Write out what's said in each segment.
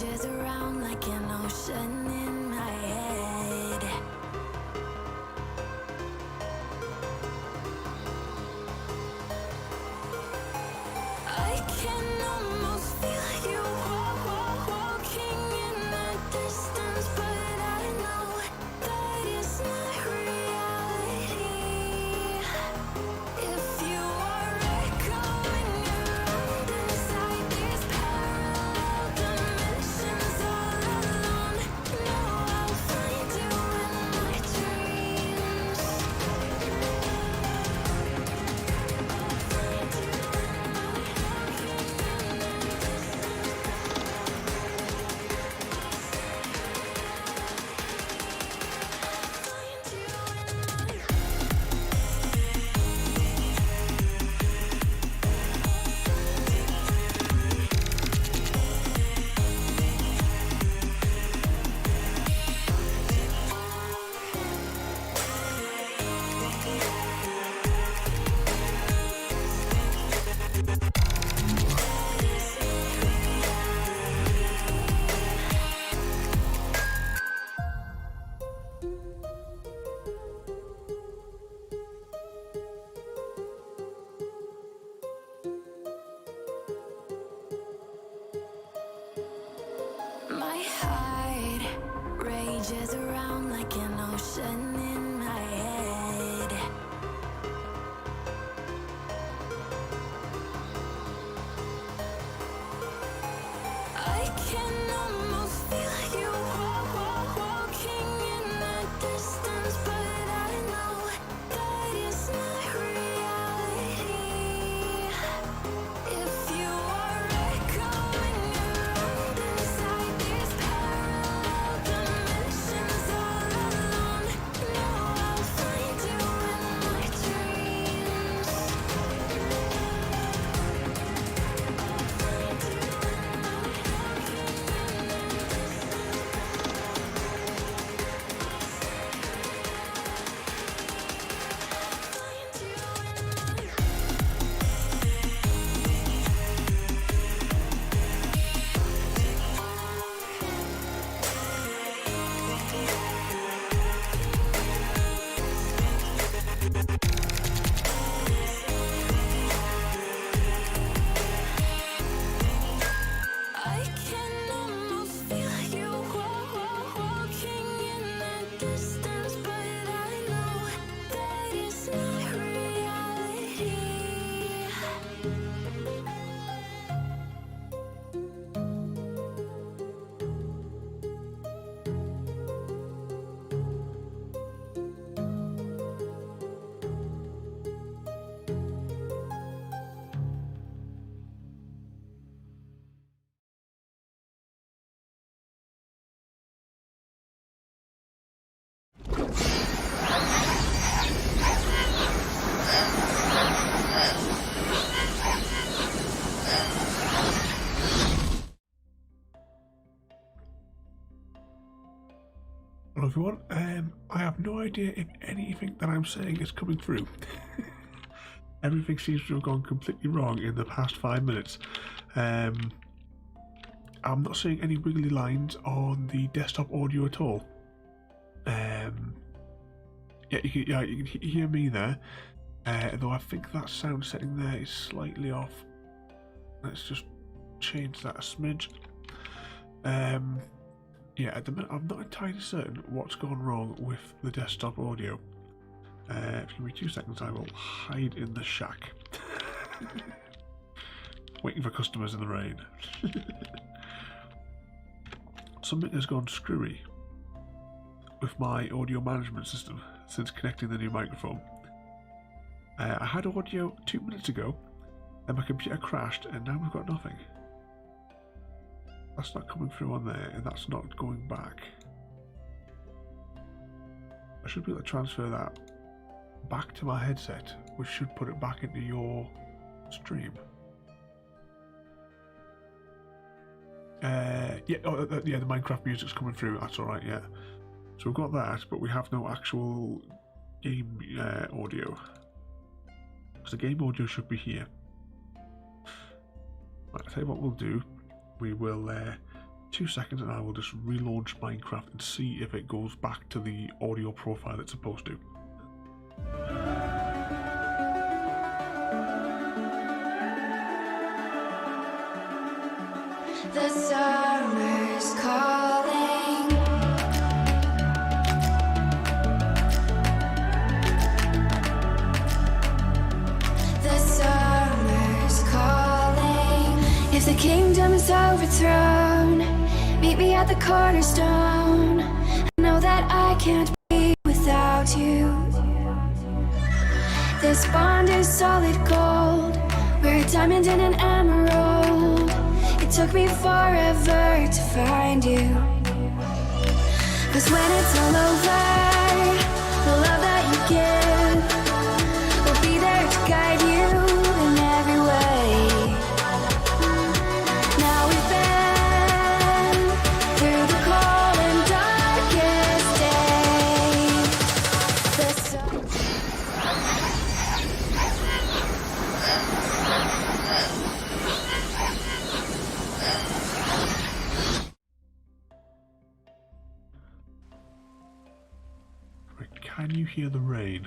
rages around like an ocean in my head. I can almost feel you walking in the distance, but I know that it's not reality. If you are echoing around inside these parallel dimensions all alone, know I'll find you in my dreams. My heart rages around like an ocean in my head. I can almost feel you walking in the distance, but I know that it's not reality. If you are echoing around inside these parallel dimensions all alone, know I'll find you in my dreams. I can almost feel you walking in the distance, but I know that it's not reality. Hello everyone, I have no idea if anything that I'm saying is coming through. Everything seems to have gone completely wrong in the past 5 minutes. I'm not seeing any wiggly lines on the desktop audio at all. Yeah, you can hear me there, though I think that sound setting there is slightly off. Let's just change that a smidge. Yeah, at the minute I'm not entirely certain what's gone wrong with the desktop audio. If you give me 2 seconds, I will hide in the shack. Waiting for customers in the rain. Something has gone screwy with my audio management system since connecting the new microphone. I had audio 2 minutes ago, and my computer crashed, and now we've got nothing. That's not coming through on there, and that's not going back. I should be able to transfer that back to my headset, which should put it back into your stream. Yeah, yeah, the Minecraft music's coming through, that's alright, yeah. So we've got that, but we have no actual game audio. Because the game audio should be here. Right, I'll tell you what we'll do. We will 2 seconds and I will just relaunch Minecraft and see if it goes back to the audio profile it's supposed to. The summer's calling. The summer's calling. If the kingdom is overthrown, meet me at the cornerstone. I know that I can't be without you. This bond is solid gold. We're a diamond and an emerald. It took me forever to find you. 'Cause when it's all over, the love that you give will be there to guide you in every way. Now we've been through the cold and darkest days. The sun. Can you hear the rain?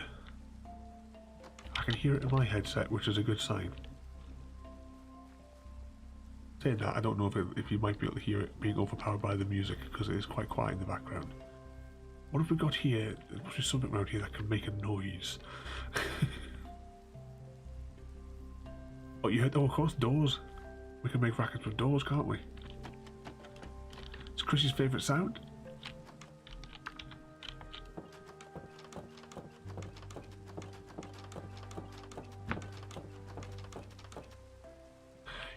I can hear it in my headset, which is a good sign. Saying that, I don't know if you might be able to hear it being overpowered by the music, because it is quite quiet in the background. What have we got here? There must be something around here that can make a noise. Oh, you heard? Oh, of course, doors. We can make rackets with doors, can't we? It's Chrissy's favourite sound.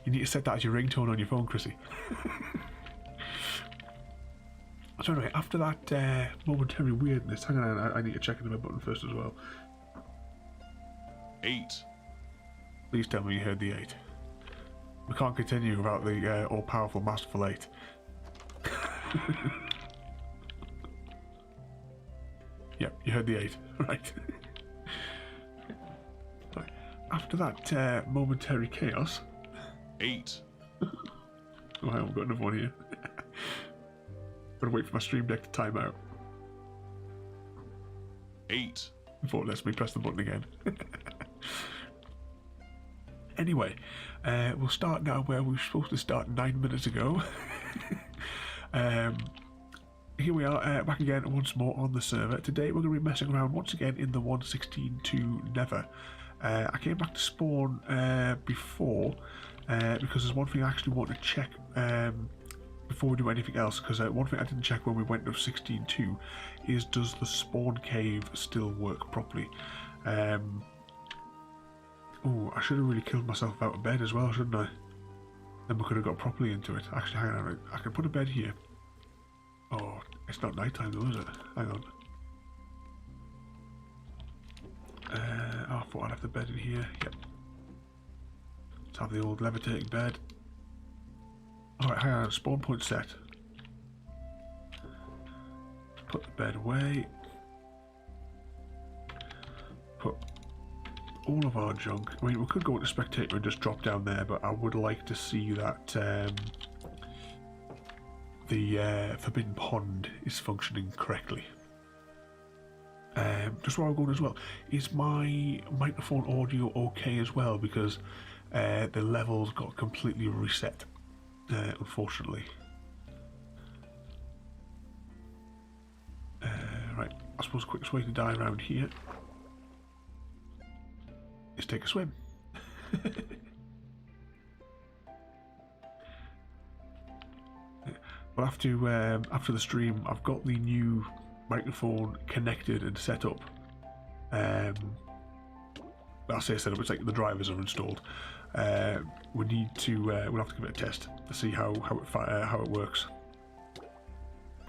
You need to set that as your ringtone on your phone, Chrissy. So anyway, after that momentary weirdness, hang on, I need to check in my button first as well. 8. Please tell me you heard the 8. We can't continue without the all-powerful Masterful 8. Yep, you heard the 8, right. Right. After that momentary chaos... 8. Oh, hang on, I've got another one here. Gotta wait for my stream deck to time out 8. before it lets me press the button again. Anyway, we'll start now where we were supposed to start 9 minutes ago. Here we are, back again once more on the server. Today we're going to be messing around once again in the 1.16.2 Nether. I came back to spawn before because there's one thing I actually want to check before we do anything else, because one thing I didn't check when we went to 16.2 is, does the spawn cave still work properly? Oh, I should have really killed myself out of bed as well, shouldn't I? Then we could have got properly into it. Actually, hang on, I can put a bed here. Oh, it's not night time though, is it? Hang on. Oh, I thought I'd have the bed in here. Yep. Let's have the old levitating bed. Alright, hang on, spawn point set. Put the bed away. Put all of our junk. I mean, we could go into spectator and just drop down there, but I would like to see that the forbidden pond is functioning correctly. Just where I'm going as well, is my microphone audio okay as well? Because the levels got completely reset, unfortunately. Right, I suppose the quickest way to die around here is take a swim. But after the stream, I've got the new microphone connected and set up. I'll say set up, it's like the drivers are installed. We need to we'll have to give it a test to see how it works.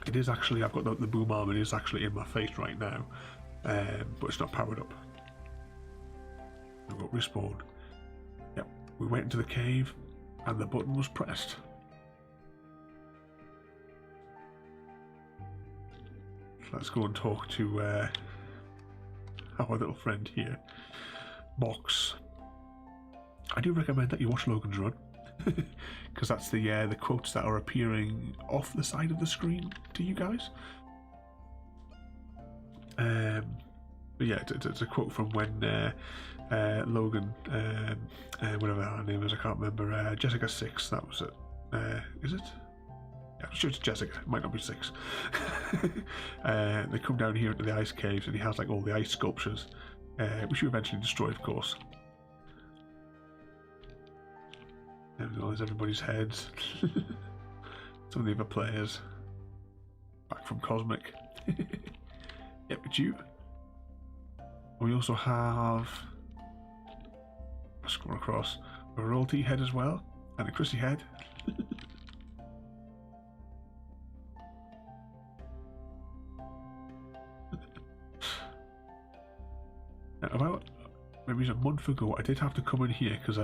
It is actually, I've got the boom arm, it is actually in my face right now, but it's not powered up. We've got respawn. Yep, we went into the cave and the button was pressed. Let's go and talk to our little friend here, Box. I do recommend that you watch Logan's Run. because that's the quotes that are appearing off the side of the screen to you guys. But yeah, it's a quote from when Logan, whatever her name is, I can't remember, Jessica 6, that was it. Is it? Yeah, I'm sure it's Jessica, it might not be 6. They come down here into the ice caves and he has like all the ice sculptures, which you eventually destroy, of course. There we go, there's everybody's heads. Some of the other players. Back from Cosmic. Yep, it's you. We also have, I'll scroll across, a royalty head as well, and a Chrissy head. Now, about maybe a month ago, I did have to come in here because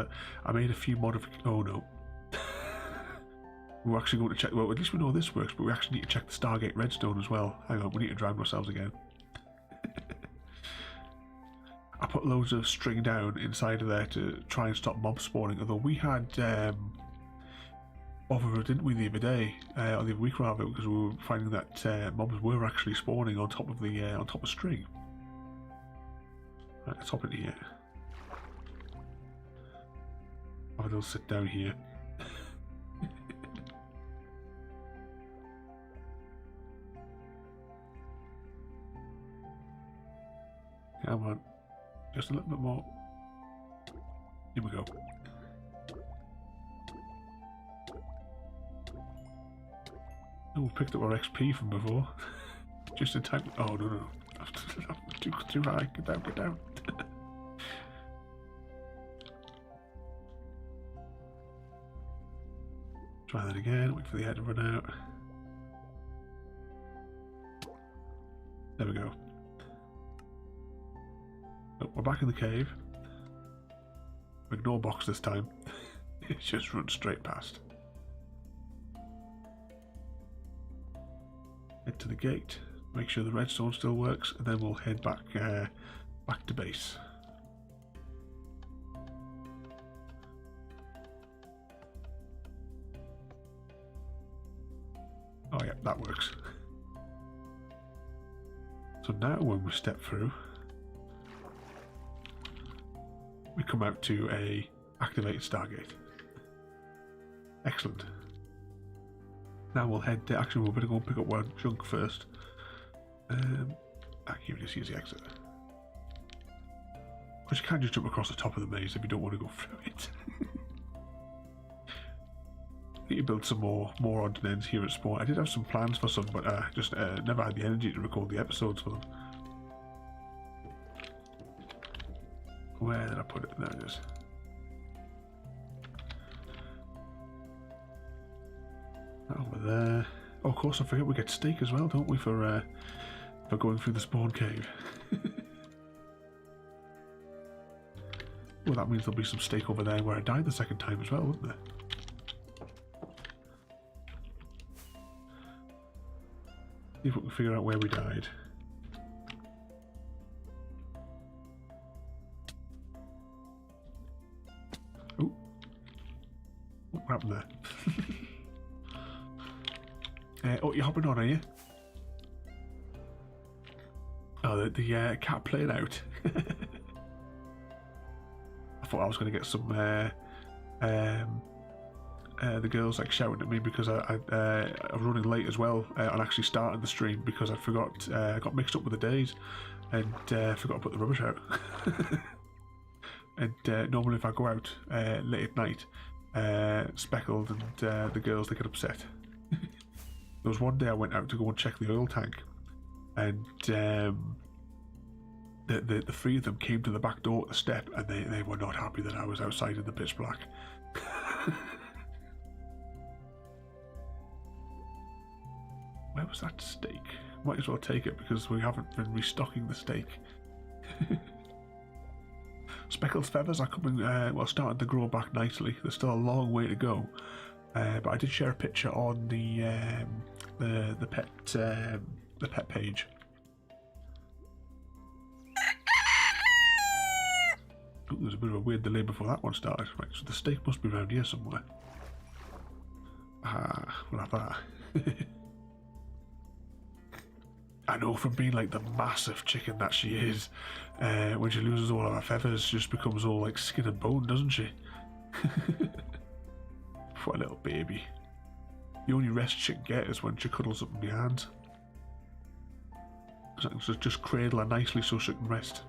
I made a few modifications. Oh no. We're actually going to check, well, at least we know this works, but we actually need to check the Stargate Redstone as well. Hang on, we need to drown ourselves again. I put loads of string down inside of there to try and stop mobs spawning, although we had bother, didn't we, the other day, or the other week rather, because we were finding that mobs were actually spawning on top of string. Right, let's hop into here. Have a little sit down here. Come on. Just a little bit more. Here we go. Oh, we picked up our XP from before. Just in time. Oh, no. Too high. Get down, get down. Try that again. Wait for the head to run out. There we go. Oh, we're back in the cave. Ignore box this time. It just runs straight past. Head to the gate. Make sure the redstone still works, and then we'll head back back to base. Oh yeah, that works. So now when we step through, we come out to a activated Stargate. Excellent. Now we'll head to, actually we're going to go and pick up one junk first. Here we just use the exit. Because you can just jump across the top of the maze if you don't want to go through it. Need to build some more odds and ends here at Spawn. I did have some plans for some, but just never had the energy to record the episodes for them. Where did I put it? There it is. Over there. Oh, of course, I forget we get steak as well, don't we, for going through the spawn cave. Well, that means there'll be some steak over there where I died the second time as well, wouldn't there? See if we can figure out where we died. Oh, what happened there? Oh, you're hopping on, are you? Oh, the cat playing out. I thought I was going to get some the girls like shouting at me because I was running late as well on actually starting the stream because I forgot, got mixed up with the days and forgot to put the rubbish out. And normally if I go out late at night, Speckled and the girls, they get upset. There was one day I went out to go and check the oil tank, and the three of them came to the back door at the step, and they were not happy that I was outside in the pitch black. Where was that steak? Might as well take it because we haven't been restocking the steak. Speckled's feathers are coming, well, starting to grow back nicely. There's still a long way to go, but I did share a picture on the pet page. Ooh, there's a bit of a weird delay before that one started. Right, so the steak must be around here somewhere. Ah, we'll have that. I know from being like the massive chicken that she is, when she loses all of her feathers, she just becomes all like skin and bone, doesn't she? Poor little baby. The only rest she can get is when she cuddles up in my hands. So just cradle her nicely so she can rest.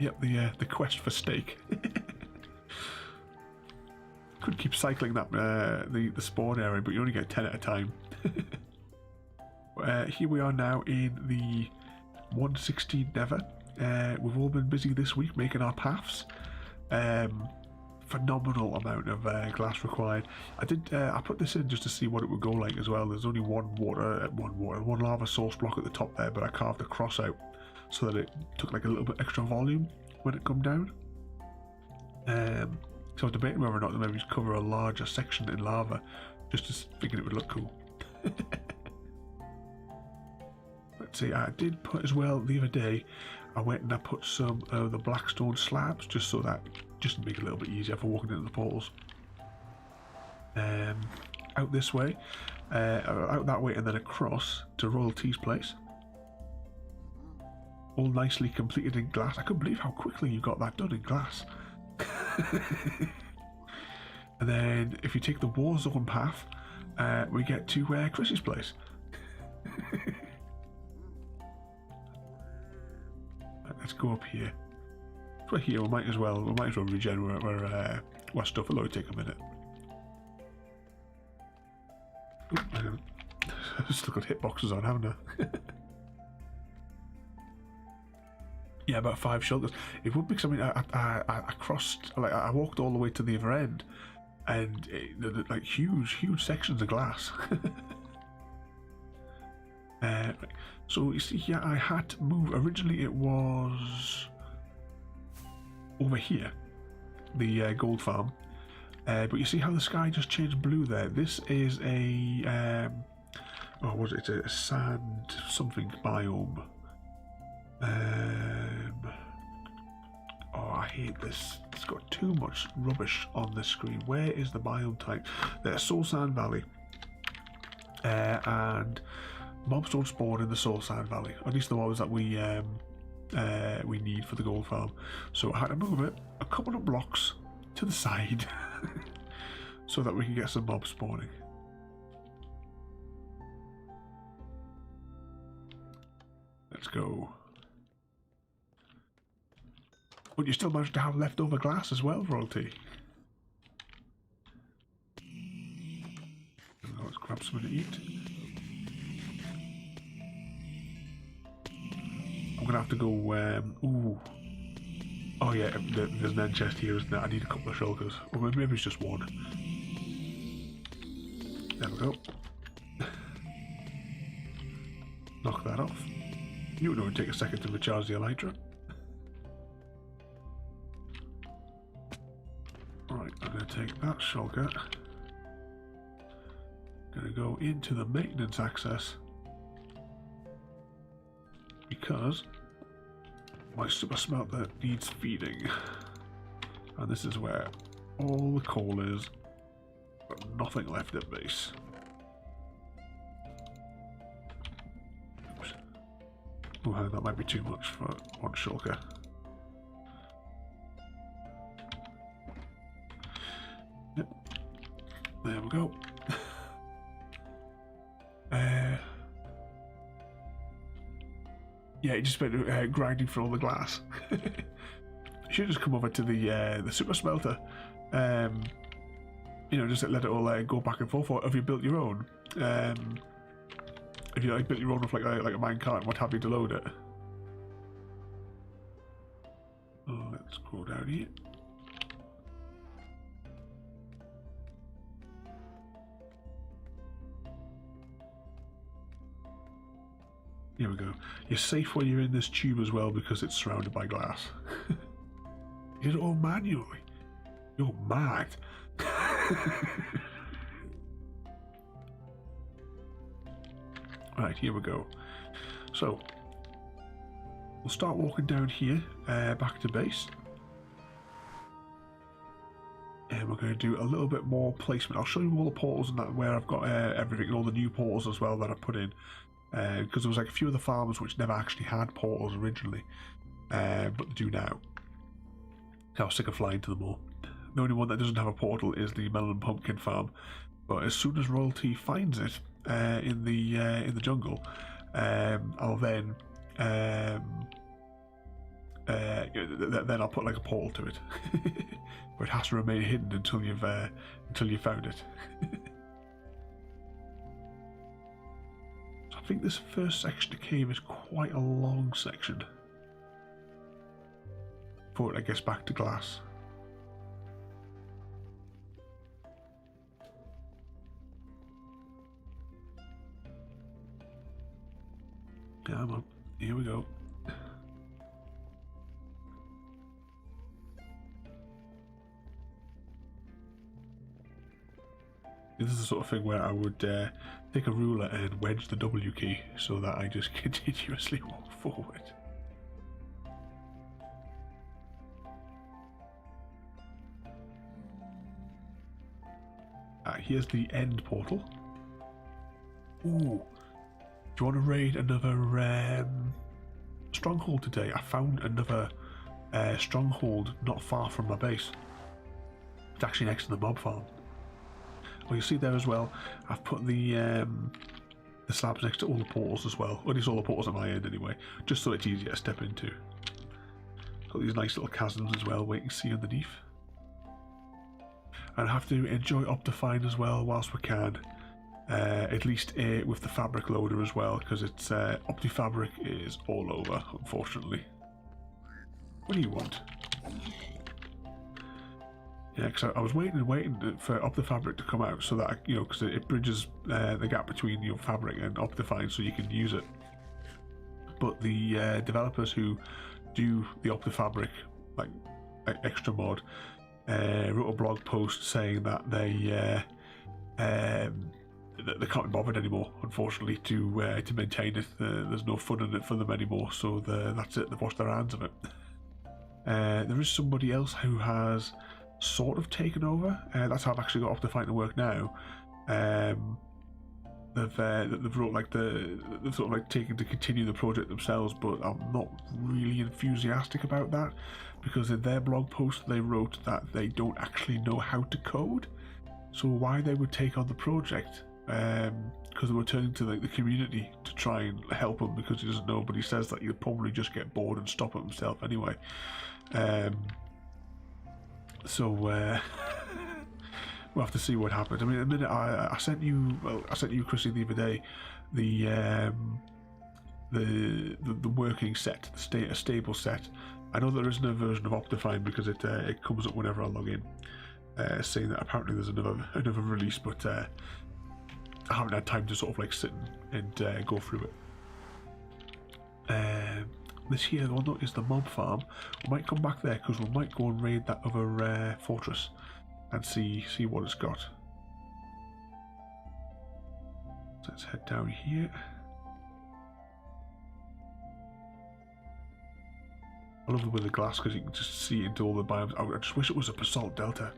Yep, the quest for steak. Could keep cycling that the spawn area, but you only get 10 at a time. Here we are now in the 116 Nether. We've all been busy this week making our paths. Phenomenal amount of glass required. I put this in just to see what it would go like as well. There's only one lava source block at the top there, but I carved a cross out so that it took like a little bit extra volume when it come down. So I was debating whether or not to maybe just cover a larger section in lava, just to thinking it would look cool. Let's see, I did put as well the other day, I went and I put some of the blackstone slabs just to make it a little bit easier for walking into the portals. Out this way, out that way, and then across to Royalty's place. All nicely completed in glass. I couldn't believe how quickly you got that done in glass. And then if you take the Warzone path, we get to Chris's place. Let's go up here. Right here, we might as well regenerate our stuff. It'll only take a minute. Oop, I've still got hitboxes on, haven't I? Yeah, about 5 shulkers. It would be something I crossed, like I walked all the way to the other end, and like huge sections of glass. So you see here, I had to move. Originally, it was over here, the gold farm. But you see how the sky just changed blue there. This is a what was it? A sand something biome. Oh, I hate this. It's got too much rubbish on the screen. Where is the biome type? There's Soul Sand Valley. And mobs don't spawn in the Soul Sand Valley. At least the ones that we need for the gold farm. So I had to move it a couple of blocks to the side so that we can get some mobs spawning. Let's go. But you still managed to have leftover glass as well, Royalty. Let's grab something to eat. I'm gonna have to go. Ooh. Oh yeah, there's an end chest here, isn't there? I need a couple of shulkers, or maybe it's just one. There we go. Knock that off. You would only take a second to recharge the elytra. Right, I'm going to take that shulker. Going to go into the maintenance access because my super smelter needs feeding, and this is where all the coal is, but nothing left at base. Oh, that might be too much for one shulker. Yep. There we go. Yeah, it just went grinding for all the glass. You should just come over to the super smelter. You know, just let it all go back and forth. Or have you built your own? If you built your own with like a minecart and what have you to load it. Oh, let's go down here. Here we go. You're safe when you're in this tube as well because it's surrounded by glass. You did it all manually. You're mad. Right, here we go. So, we'll start walking down here, back to base. And we're going to do a little bit more placement. I'll show you all the portals and that, where I've got everything, and all the new portals as well that I put in. Because there was like a few of the farms which never actually had portals originally, but they do now. I was sick of flying to them all. The only one that doesn't have a portal is the melon and pumpkin farm. But as soon as royalty finds it in the jungle, I'll then I'll put like a portal to it. But it has to remain hidden until you've found it. So I think this first section of cave is quite a long section before it gets back to glass. Come on, here we go. This is the sort of thing where I would take a ruler and wedge the W key so that I just continuously walk forward. Here's the end portal. Ooh. Do you want to raid another stronghold today? I found another stronghold not far from my base. It's actually next to the mob farm. Well, you see there as well, I've put the slabs next to all the portals as well. Well, at least all the portals at my end anyway, just so it's easier to step into. Got these nice little chasms as well, where you can see underneath. And I have to enjoy Optifine as well whilst we can. At least with the fabric loader as well, because it's OptiFabric is all over, unfortunately. What do you want? Yeah, because I was waiting for OptiFabric to come out so that because it bridges the gap between your fabric and Optifine, so you can use it. But the developers who do the OptiFabric like extra mod wrote a blog post saying that they can't be bothered anymore, unfortunately, to maintain it. There's no fun in it for them anymore, so that's it. They've washed their hands of it. There is somebody else who has sort of taken over. That's how I've actually got Optifine to work now. They've wrote they've sort of like taken to continue the project themselves, but I'm not really enthusiastic about that, because in their blog post they wrote that they don't actually know how to code. So why they would take on the project? Because they were turning to the community to try and help him, because he doesn't know, but he says that he'll probably just get bored and stop it himself anyway. We'll have to see what happens. I mean, in a minute, I sent you Chrissy the other day the working set, a stable set. I know there isn't a version of Optifine because it comes up whenever I log in, saying that apparently there's another release, but I haven't had time to sort of like sit and go through it. This here one is the mob farm. We might come back there because we might go and raid that other fortress and see what it's got. So let's head down here. I love it with the glass because you can just see into all the biomes. I just wish it was a basalt delta,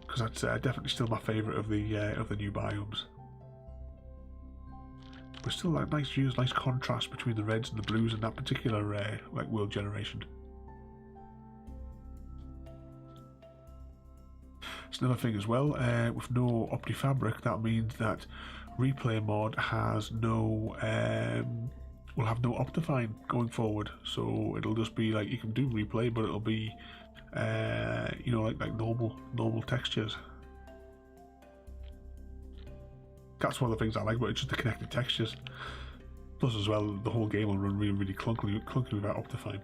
because that's definitely still my favourite of the new biomes. But still, like nice contrast between the reds and the blues in that particular like world generation. It's another thing as well. With no OptiFabric, that means that replay mod has no will have no Optifine going forward. So it'll just be like you can do replay, but it'll be like normal textures. That's one of the things I like about it, just the connected textures. Plus as well, the whole game will run really clunkily without Optifine.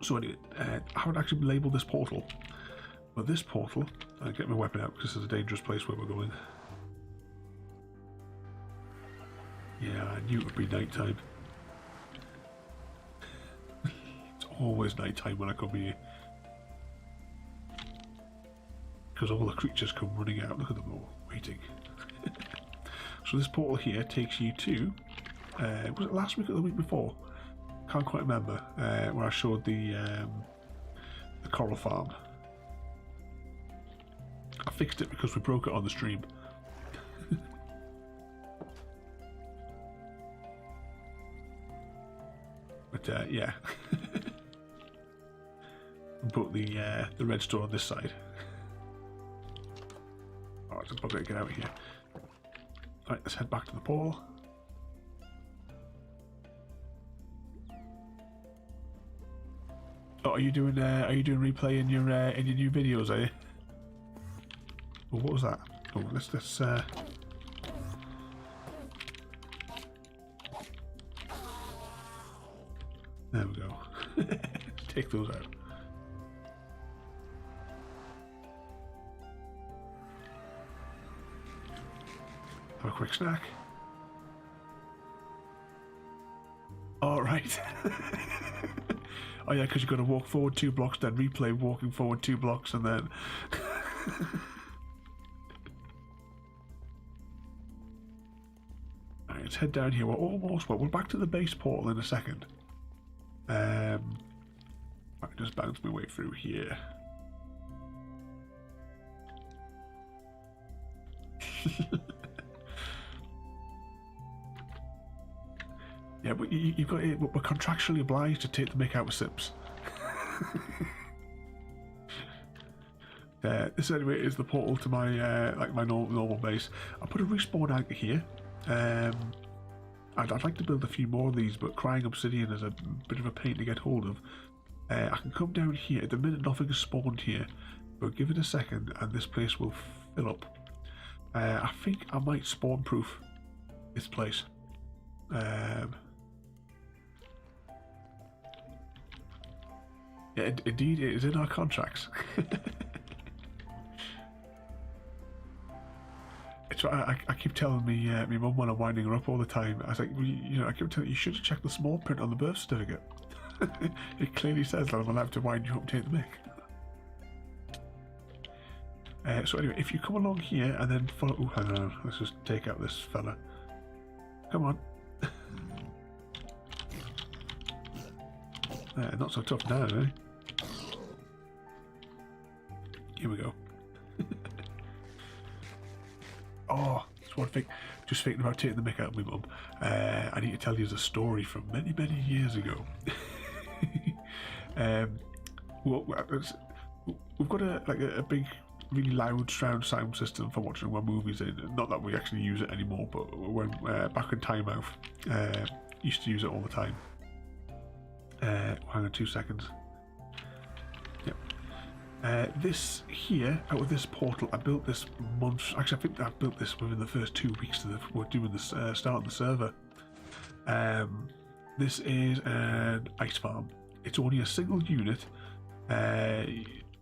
So anyway, I haven't actually labelled this portal. But this portal, I'll get my weapon out because this is a dangerous place where we're going. Yeah, I knew it would be nighttime. It's always nighttime when I come here. because all the creatures come running out. Look at them all waiting. So this portal here takes you to, was it last week or the week before? Can't quite remember, where I showed the coral farm. I fixed it because we broke it on the stream. But yeah. Put the redstone on this side. Oh, it's a bugger to get out of here. Right, let's head back to the portal. Oh, are you doing replay in your new videos? Are you? Oh, what was that? Oh, let's there we go. Take those out. Have a quick snack. All right. Oh yeah, because you've got to walk forward 2 blocks, then replay walking forward 2 blocks, and then. Alright, let's head down here. We're almost. Well, we're back to the base portal in a second. I can just bounce my way through here. Yeah, but you've got it. We're contractually obliged to take the mick out with Sips. This anyway is the portal to my like my normal base. I put a respawn anchor here. I'd like to build a few more of these, but crying obsidian is a bit of a pain to get hold of. I can come down here. At the minute, nothing has spawned here, but give it a second, and this place will fill up. I think I might spawn proof this place. Yeah, indeed, it is in our contracts. It's I keep telling me, my mum when I'm winding her up all the time. I was like, you know, I keep telling you should have checked the small print on the birth certificate. It clearly says that I'm allowed to wind you up, take the mic. So anyway, if you come along here and then follow. Oh, hang on, let's just take out this fella. Come on. Not so tough now, eh? Here we go. Oh, that's one thing. Just thinking about taking the mick out of my mum. I need to tell you a story from many, many years ago. Well, we've got a big, really loud surround sound system for watching our movies in. Not that we actually use it anymore, but when back in Timeout, used to use it all the time. Hang on 2 seconds. Yep. This here, out of this portal, I built this month. Actually, I think I built this within the first 2 weeks that we're doing this, starting the server. This is an ice farm. It's only a single unit.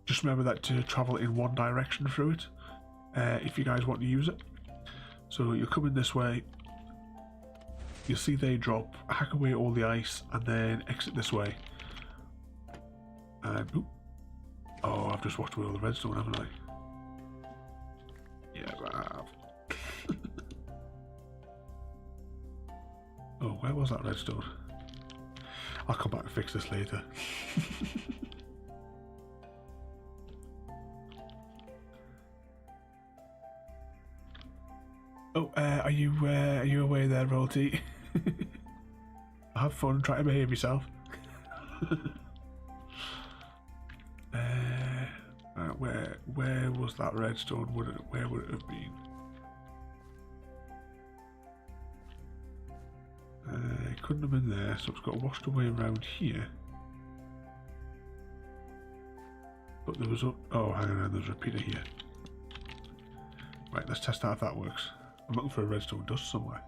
Just remember that to travel in one direction through it, if you guys want to use it. So you'll come in this way. You'll see they drop, hack away all the ice, and then exit this way. And oop. Oh, I've just walked away all the redstone, haven't I? Yeah, I have. Oh, where was that redstone? I'll come back and fix this later. Oh, are you away there, Royalty? Have fun, try to behave yourself. Where was that redstone? Where would it have been? It couldn't have been there, so it's got washed away around here. But there was oh, hang on, there's a repeater here. Right, let's test out if that works. I'm looking for a redstone dust somewhere.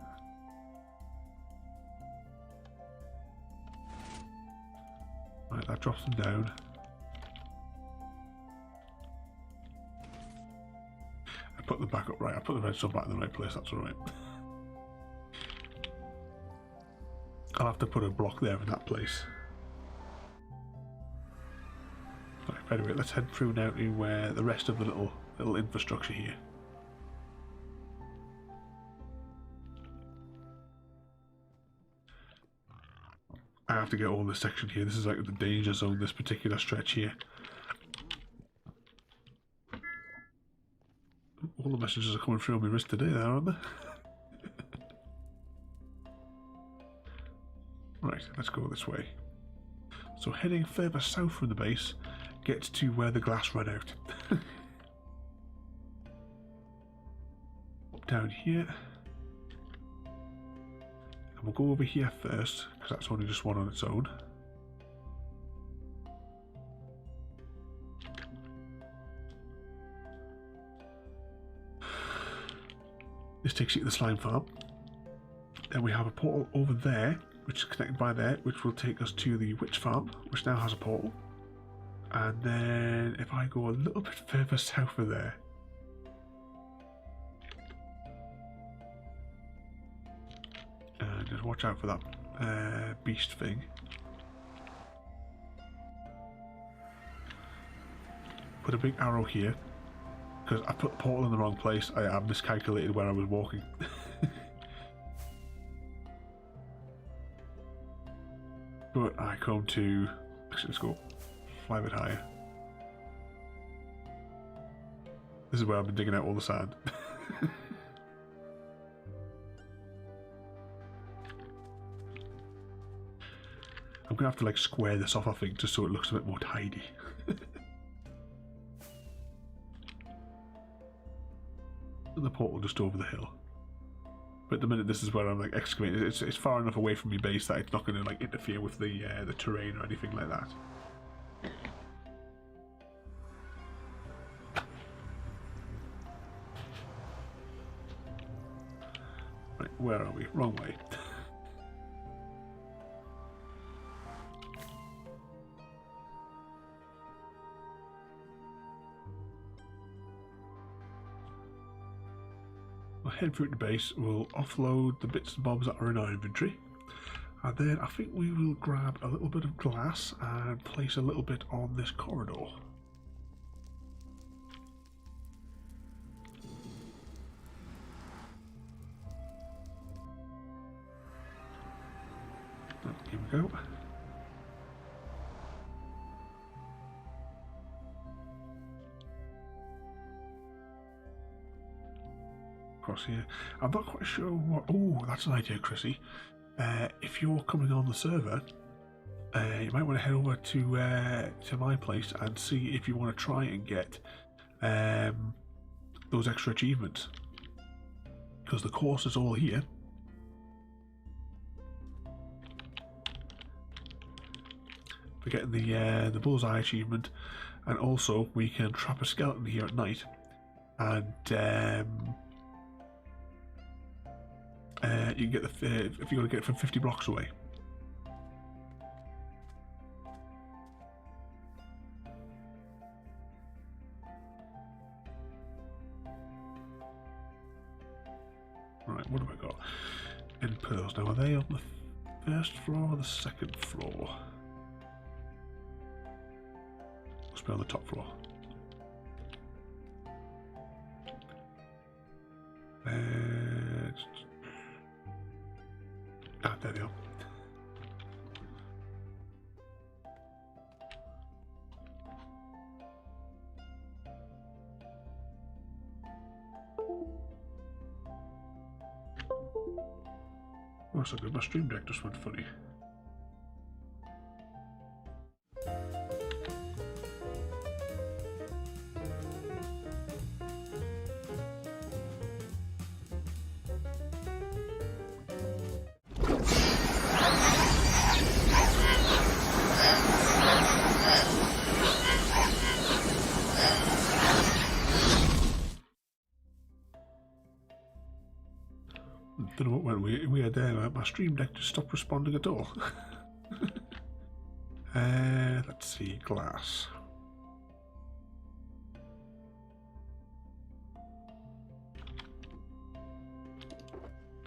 Right, that drops them down. I put them back up right. I put the redstone back in the right place, that's alright. I'll have to put a block there in that place. Right, anyway, let's head through now to where the rest of the little little infrastructure here. I have to get all this section here. This is like the danger zone, this particular stretch here. All the messages are coming through on my wrist today, aren't they? Right, let's go this way. So heading further south from the base gets to where the glass ran out. Up down here. And we'll go over here first, because that's only just one on its own. This takes you to the slime farm. Then we have a portal over there, which is connected by there, which will take us to the witch farm, which now has a portal. And then if I go a little bit further south of there, and just watch out for that beast thing. Put a big arrow here, because I put the portal in the wrong place. I have miscalculated where I was walking. But I come to... Actually, let's go fly a bit higher. This is where I've been digging out all the sand. I'm gonna have to like square this off, I think, just so it looks a bit more tidy. And the portal just over the hill. But at the minute, this is where I'm like excavating. It's far enough away from my base that it's not going to like interfere with the terrain or anything like that. Right, where are we? Wrong way. We'll head through to the base, we'll offload the bits and bobs that are in our inventory, and then I think we will grab a little bit of glass and place a little bit on this corridor. Here we go. Across here. I'm not quite sure what... Oh, that's an idea, Chrissy. If you're coming on the server, you might want to head over to my place and see if you want to try and get those extra achievements. Because the course is all here. We're getting the bullseye achievement, and also we can trap a skeleton here at night, and you can get the if you want to get it from 50 blocks away. Right, what have I got? In pearls. Now, are they on the first floor or the second floor? Must be on the top floor. There they are. Oh, so good. My stream deck just went funny. Don't know what went weird there. My stream deck just stopped responding at all. Let's see, glass.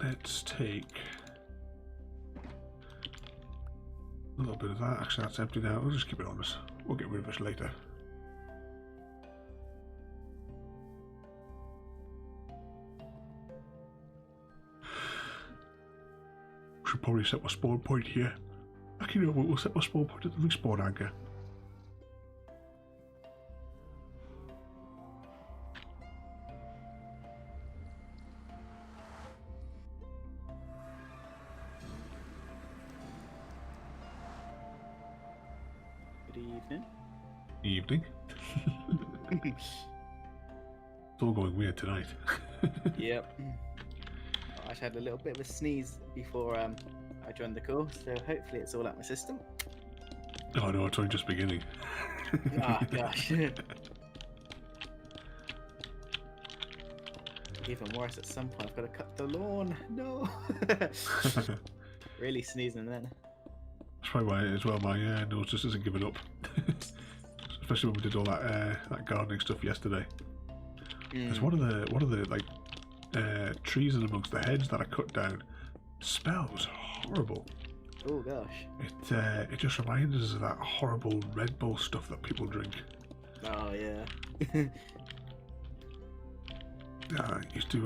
Let's take a little bit of that. Actually, that's empty now. We'll just keep it on us. We'll get rid of it later. Should probably set my spawn point here. Actually, no, we'll set my spawn point at the respawn anchor. Good evening. Evening. It's all going weird tonight. Yep. I had a little bit of a sneeze before I joined the call, so hopefully it's all out my system. Oh no, it's only just beginning. Ah, gosh. Even worse, at some point I've got to cut the lawn. No. Really sneezing then. That's probably why as well my nose just isn't giving up. Especially when we did all that gardening stuff yesterday. There's one of the like trees in amongst the hedge that I cut down smells horrible. Oh gosh. It just reminds us of that horrible Red Bull stuff that people drink. Oh yeah. I used to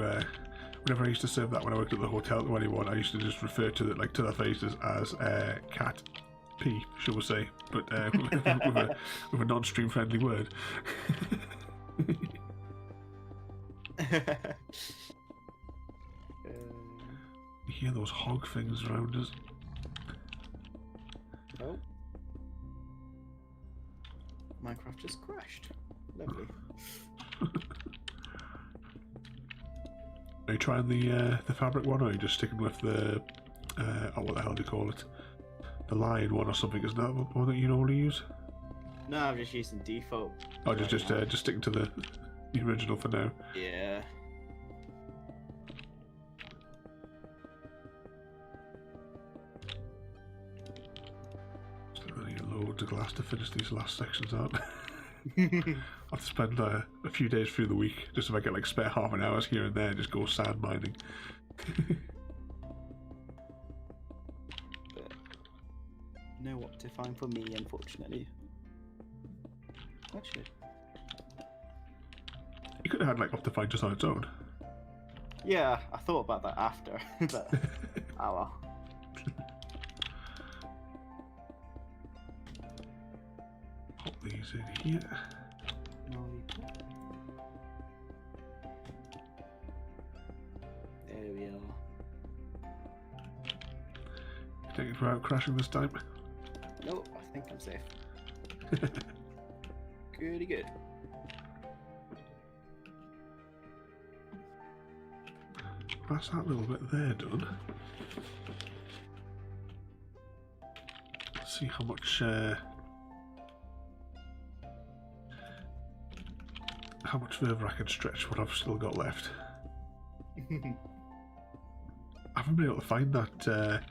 whenever I used to serve that when I worked at the hotel to anyone, I used to just refer to it like to their faces as cat pee, shall we say, but with a non-stream friendly word. You hear those hog things around us. Oh. Minecraft just crashed. Lovely. Are you trying the fabric one, or are you just sticking with the oh, what the hell do you call it? The lion one or something? Isn't that the one that you normally use? No, I'm just using default. Oh, just sticking to the original for now. Yeah. Still need loads of glass to finish these last sections out. I have to spend a few days through the week just if I get like spare half an hour here and there, just go sand mining. But no Optifine for me, unfortunately. Actually. You could have had like Optifine just on its own. Yeah, I thought about that after, but oh well. Pop these in here. There we are. Take it without crashing this time. Nope, I think I'm safe. Goody good. That's that little bit there done. Let's see how much further I can stretch what I've still got left. I haven't been able to find that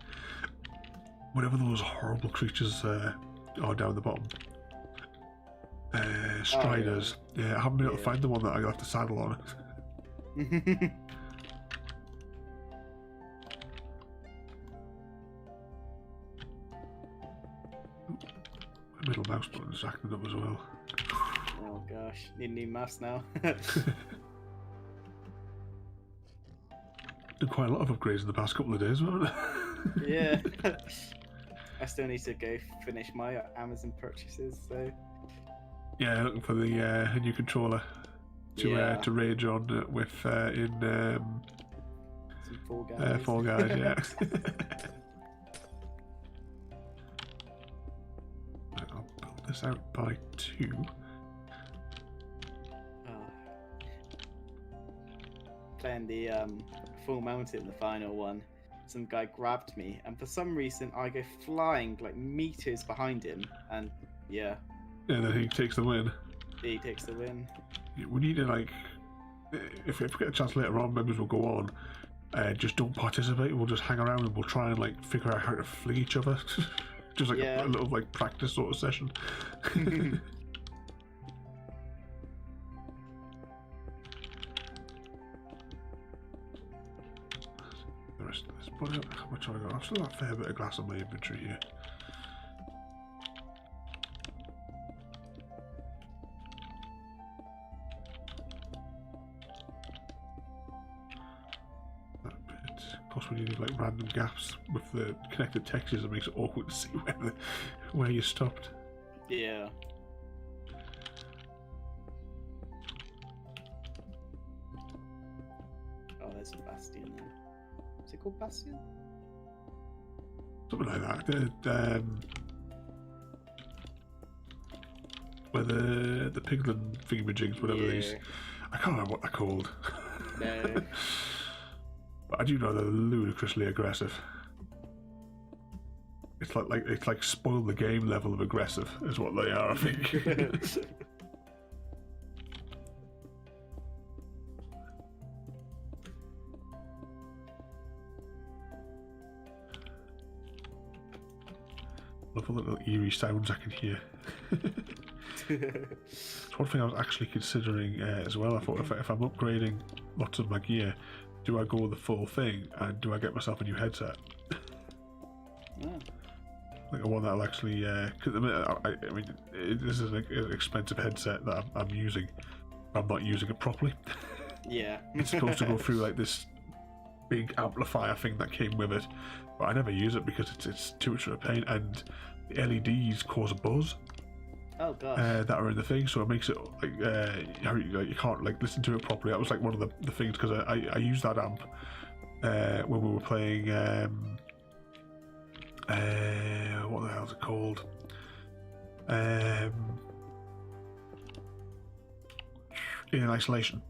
whatever those horrible creatures are down the bottom. Striders. Oh, yeah, I haven't been able to find the one that I got to saddle on. My middle mouse button's acting up as well. Oh gosh, need a new mouse now. Did quite a lot of upgrades in the past couple of days, haven't I? Yeah. I still need to go finish my Amazon purchases, so. Yeah, looking for the new controller to rage on with in some Fall Guys. Fall Guys, yeah. I'll build this out by 2. Playing the full mountain, the final one, some guy grabbed me, and for some reason I go flying like meters behind him, and yeah. And then he takes the win. He takes the win. We need to, like, if we get a chance later on, members will go on. Just don't participate. We'll just hang around and we'll try and like figure out how to flee each other. Just like a little like practice sort of session. The rest of this, but how much have I got? I've still got a fair bit of glass on my inventory here. That bit. Of course, when you do like random gaps with the connected textures, it makes it awkward to see where you stopped. Yeah. Oh, there's a bastion there. Is it called bastion? Something like that. Where the piglin thingamajigs, whatever these. I can't remember what they're called. No. But I do know they're ludicrously aggressive. It's like spoil the game level of aggressive is what they are, I think. Love all the little eerie sounds I can hear. It's one thing I was actually considering as well. I thought if I'm upgrading lots of my gear, do I go the full thing and do I get myself a new headset? Oh. Like a one that'll actually, because I mean, this is an expensive headset that I'm using. I'm not using it properly. Yeah. It's supposed to go through like this big amplifier thing that came with it, but I never use it because it's too much of a pain, and the LEDs cause a buzz. Oh gosh. That are in the thing, so it makes it like you can't like listen to it properly. That was like one of the things, because I used that amp when we were playing what the hell is it called? In isolation.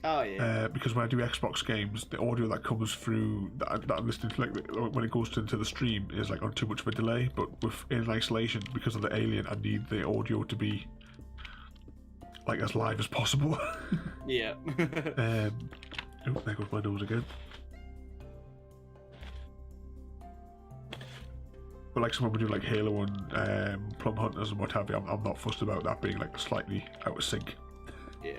Oh yeah. Because when I do Xbox games, the audio that comes through that I'm listening to, like when it goes into the stream, is like on too much of a delay. But with in isolation, because of the alien, I need the audio to be like as live as possible. Yeah. Oh, there goes my nose again. But like someone would do like Halo and Plum Hunters and what have you, I'm not fussed about that being like slightly out of sync. Yeah.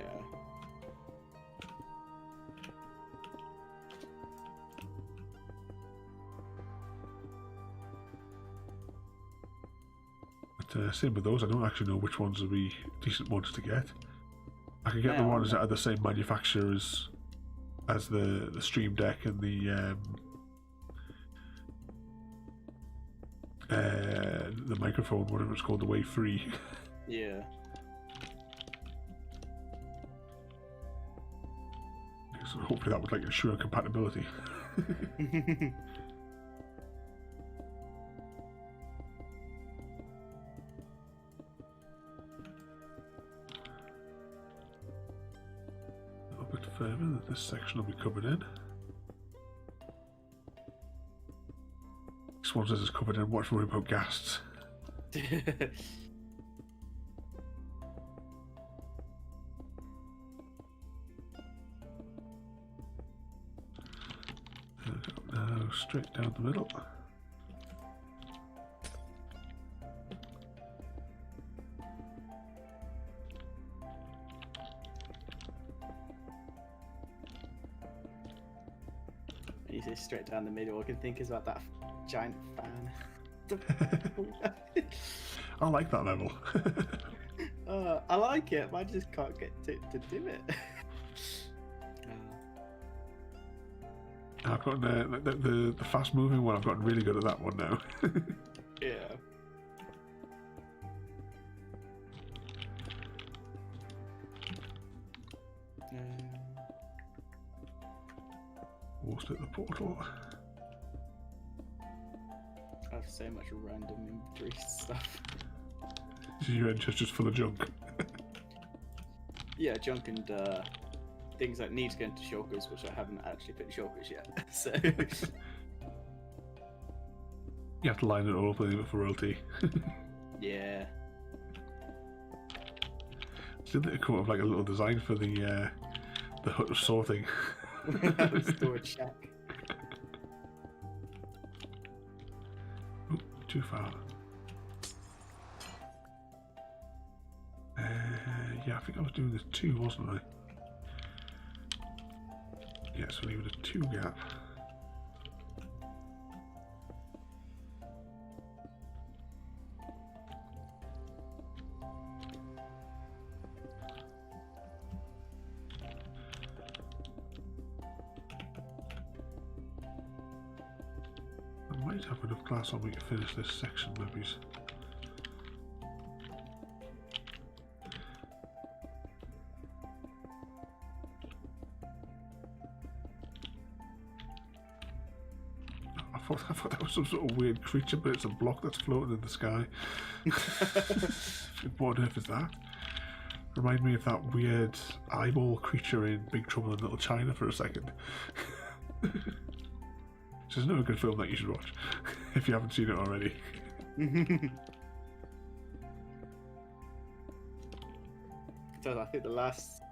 But same with those, I don't actually know which ones would be decent ones to get. I can get the ones that are the same manufacturers as the Stream Deck and the microphone, whatever it's called, the Wave 3. Yeah. So hopefully that would like ensure compatibility. A little bit further, that this section will be covered in. This one says it's covered in. Watch, worry about ghasts. Now straight down the middle. You say straight down the middle. All I can think is about that giant fan. I like that level. I like it, but I just can't get to do it. I've gotten the fast moving one. I've gotten really good at that one now. Yeah. Almost at the portal. I have so much random inventory stuff. Your engine's just full of junk. Yeah, junk and things that need to go into shulkers, which I haven't actually put in shulkers yet. So You have to line it all up with for royalty. yeah. Still need to come up with like a little design for the hut of sorting. Storage shack. Oh, too far. Yeah, I think I was doing this 2, wasn't I? Yeah, so leave it a 2 gap. might have enough glass on me to finish this section, maybe. I thought that was some sort of weird creature, but it's a block that's floating in the sky. What on earth is that? Remind me of that weird eyeball creature in Big Trouble in Little China for a second. Which is another good film that you should watch if you haven't seen it already. So I think the last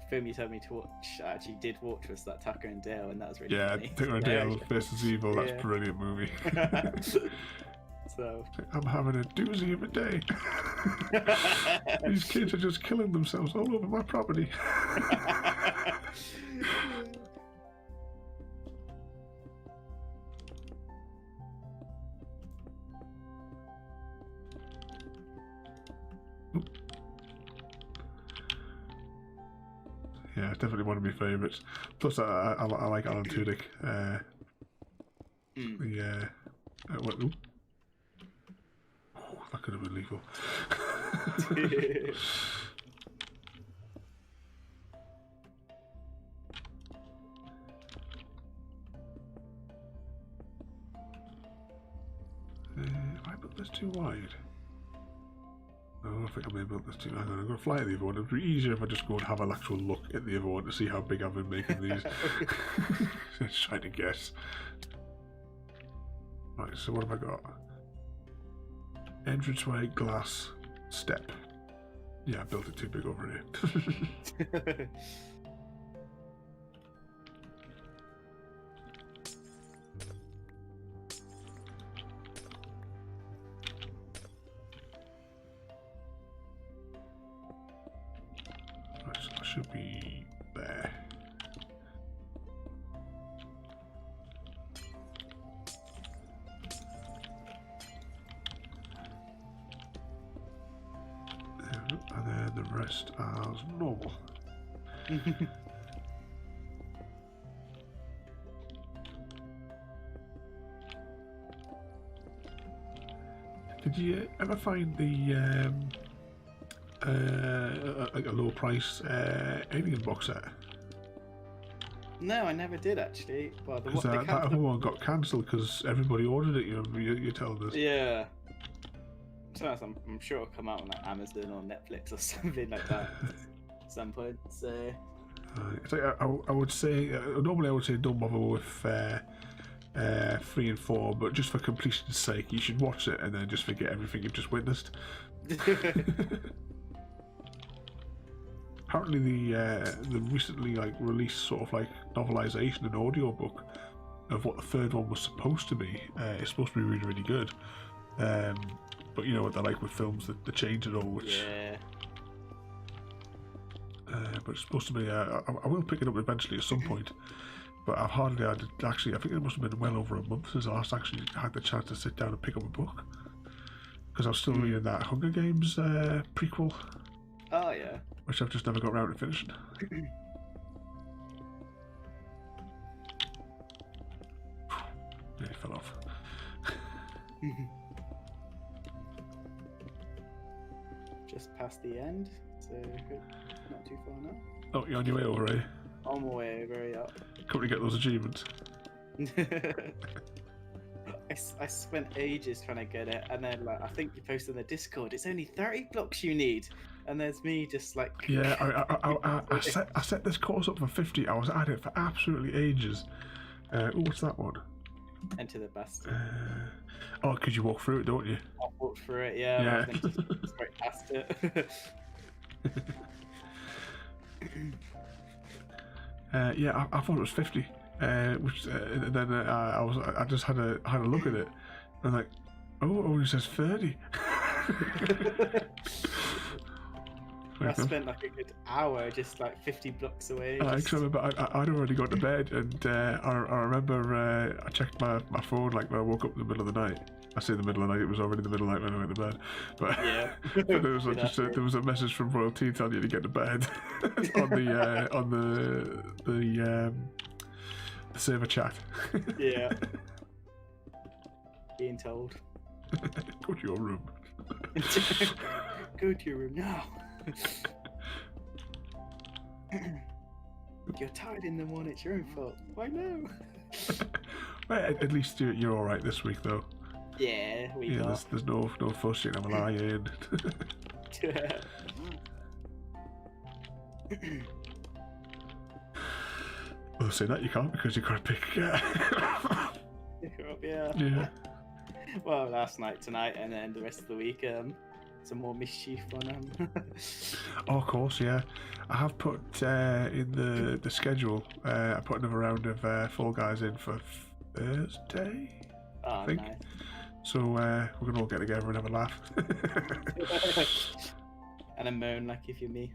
film you told me to watch, I actually did watch, was that Tucker and Dale, and that was really funny. Tucker and Dale versus Evil, that's a brilliant movie. So I'm having a doozy of a day. These kids are just killing themselves all over my property. Yeah, definitely one of my favourites. Plus, I like Alan Tudyk. What? Ooh. Oh, that could have been lethal. Have I built this too wide? No, I think I may have built this too. Hang on, I'm going to fly at the other one. It would be easier if I just go and have an actual look at the other one to see how big I've been making these. Just trying to guess. Right, so what have I got? Entranceway, glass, step. Yeah, I built it too big over here. Right, so that should be there. And then the rest as normal. Did you ever find the like a low price alien box set? No, I never did actually. Well, Because that other one got cancelled because everybody ordered it. You're telling us. Yeah. So I'm sure it'll come out on like Amazon or Netflix or something like that at some point. So. I would say normally I would say don't bother with 3 and 4, but just for completion's sake, you should watch it and then just forget everything you've just witnessed. Apparently, the recently released sort of novelization and audiobook of what the third one was supposed to be is supposed to be really, really good. But you know what they're like with films, that they change it all, which. Yeah. But it's supposed to be. I will pick it up eventually at some point. But I've hardly had it. Actually, I think it must have been well over a month since I last actually had the chance to sit down and pick up a book. Because I was still reading that Hunger Games prequel. Oh yeah. Which I've just never got around to finishing. Nearly fell off. Just past the end, so not too far now. Oh, you're on your way over, eh? On my way over, yeah. Come to get those achievements. I spent ages trying to get it, and then I think you posted on the Discord, it's only 30 blocks you need, and there's me just Yeah, I set this course up for 50. I was at it for absolutely ages. Oh, what's that one? Enter the Bastard. Oh, because you walk through it, don't you? I walked through it, yeah. Yeah. And then just straight past it. Yeah, I thought it was 50. Which and then I just had a look at it, and like, oh, it only says 30. I spent a good hour just 50 blocks away. I remember I'd already gone to bed, and I remember I checked my phone when I woke up in the middle of the night. I say the middle of the night, it was already the middle of the night when I went to bed. But, yeah. but there was there was a message from Royalty telling you to get to bed on the server chat. Yeah. being told. Go to your room. Go to your room now. You're tired in the morning. It's your own fault. Why no? Well, at least you're all right this week, though. Yeah, we Yeah, got. there's no fuss. You can have a lie in. Well, say that you can't because you got to pick. Yeah. Yeah. Well, last night, tonight, and then the rest of the week, some more mischief on Oh, of course, yeah. I have put in the schedule. I put another round of Fall Guys in for Thursday. Oh, I think. nice. So we're gonna all get together and have a laugh. And a moan like if you're me.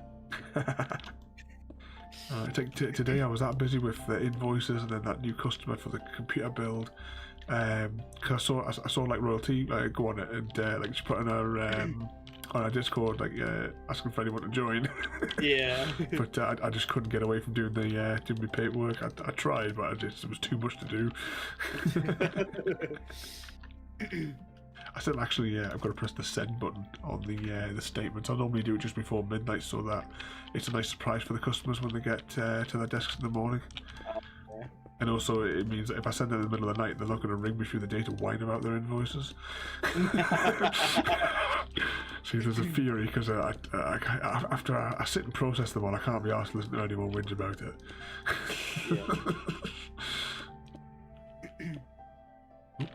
I think today I was that busy with the invoices and then that new customer for the computer build. Because I saw like Royalty go on it and like she put on our Discord like asking for anyone to join. Yeah. But I just couldn't get away from doing my paperwork. I tried, but it was too much to do. I still actually I've got to press the send button on the statements. I normally do it just before midnight so that it's a nice surprise for the customers when they get to their desks in the morning. Okay. And also it means that if I send it in the middle of the night, they're not going to ring me through the day to whine about their invoices. See, there's a theory because after I sit and process them all, I can't be asked to listen to anyone whinge about it.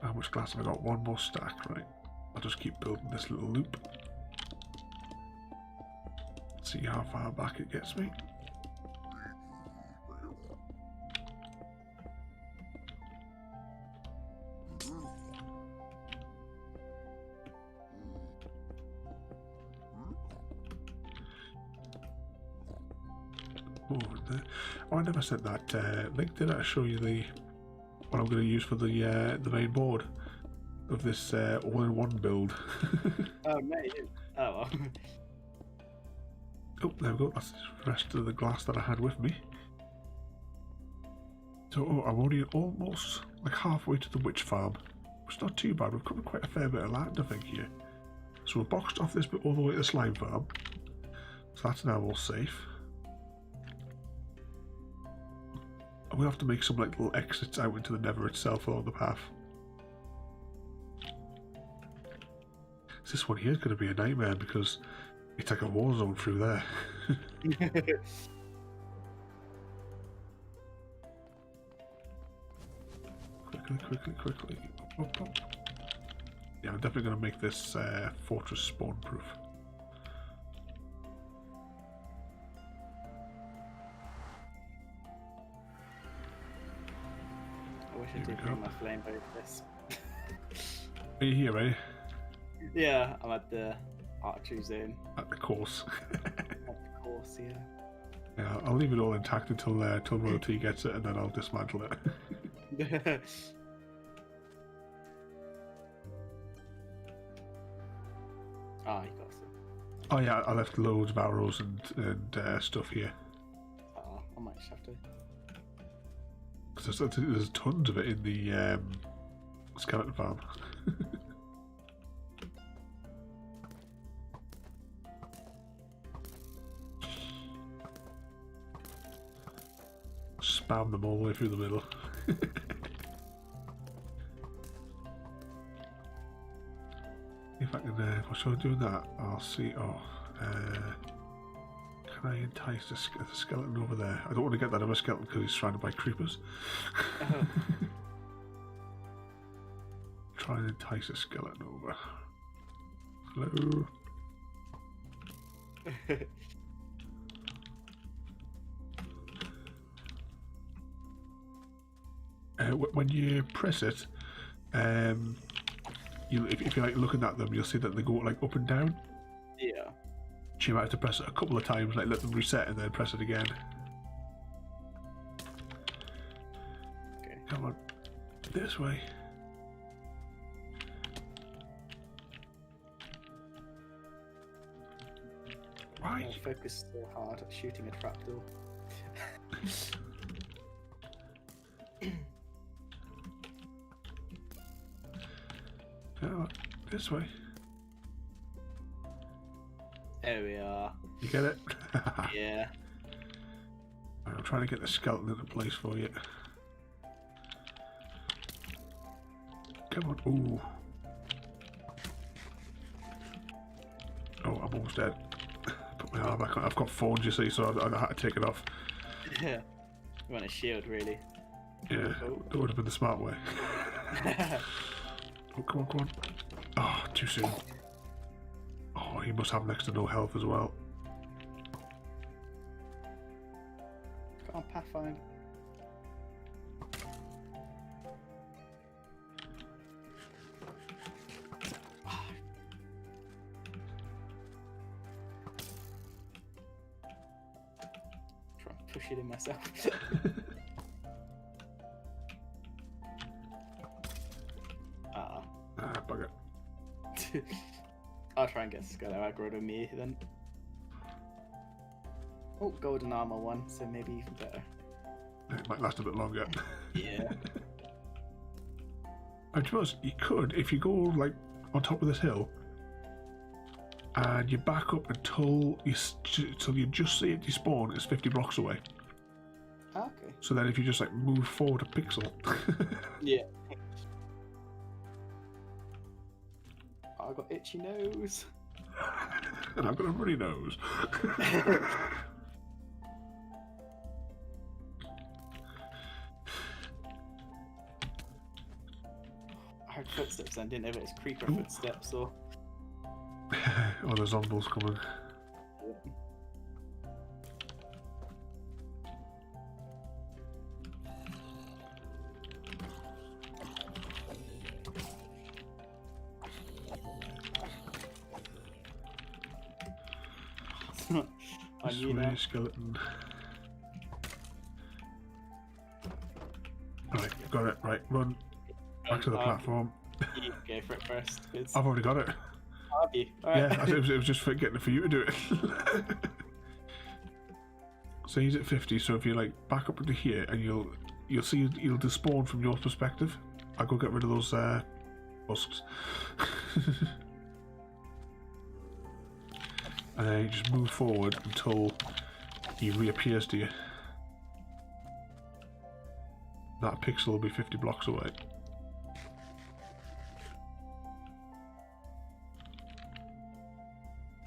How much glass have I got? One more stack, right? I'll just keep building this little loop. See how far back it gets me. Oh, I never sent that link, did I? Show you what I'm going to use for the main board of this all-in-one build. Oh, mate. Oh, well. Oh, there we go. That's the rest of the glass that I had with me. So I'm already almost like halfway to the witch farm. It's not too bad. We've covered quite a fair bit of land, I think, here. So we've boxed off this bit all the way to the slime farm. So that's now all safe. And we'll have to make some like little exits out into the Nether itself along the path. This one here is going to be a nightmare because it's like a war zone through there. Quickly. Up. Yeah, I'm definitely going to make this fortress spawn proof. I wish I did bring my flame bow for this. Are you here, eh? Yeah, I'm at the archery zone. At the course. At the course, yeah. Yeah, I'll leave it all intact until Royalty gets it, and then I'll dismantle it. Ah, you got some. Oh yeah, I left loads of arrows and stuff here. Oh, I might just have to. Because there's tons of it in the skeleton farm. Spam them all the way through the middle. If I can, if I'm doing that, I'll see. Oh, can I entice the skeleton over there? I don't want to get that other skeleton because he's surrounded by creepers. Try and entice a skeleton over. Hello. When you press it, if you're like looking at them, you'll see that they go like up and down. Yeah. So you might have to press it a couple of times, like let them reset and then press it again. Okay. Come on, this way. Why? I'll focus so hard at shooting a trapdoor. This way. There we are. You get it? Yeah. I'm trying to get the skeleton into place for you. Come on. Ooh. Oh, I'm almost dead. Put my arm back on. I've got phones, you see, so I had to take it off. Yeah. You want a shield, really. Yeah, that would have been the smart way. Oh, come on, come on. Oh, too soon. Oh, he must have next to no health as well. Come on, Pathfinder. Try and push it in myself. Bugger. I'll try and get Skylar aggro to me then. Oh, golden armor one, so maybe even better. It might last a bit longer. Yeah. I suppose you could, if you go like on top of this hill and you back up until you just see it despawn, it's 50 blocks away. Okay. So then if you just like move forward a pixel. Yeah. I got itchy nose. And I've got a runny nose. I heard footsteps and didn't know if it was creeper footsteps or. Oh, the zombies coming. On you now. Skeleton. Right, got it. Right, run back to the platform. You go for it first. I've already got it. Have you? Alright. Yeah, it was just for getting for you to do it. So he's at 50. So if you like back up into here, and you'll see he'll despawn from your perspective. I'll go get rid of those husks. And then you just move forward until he reappears to you. That pixel will be 50 blocks away.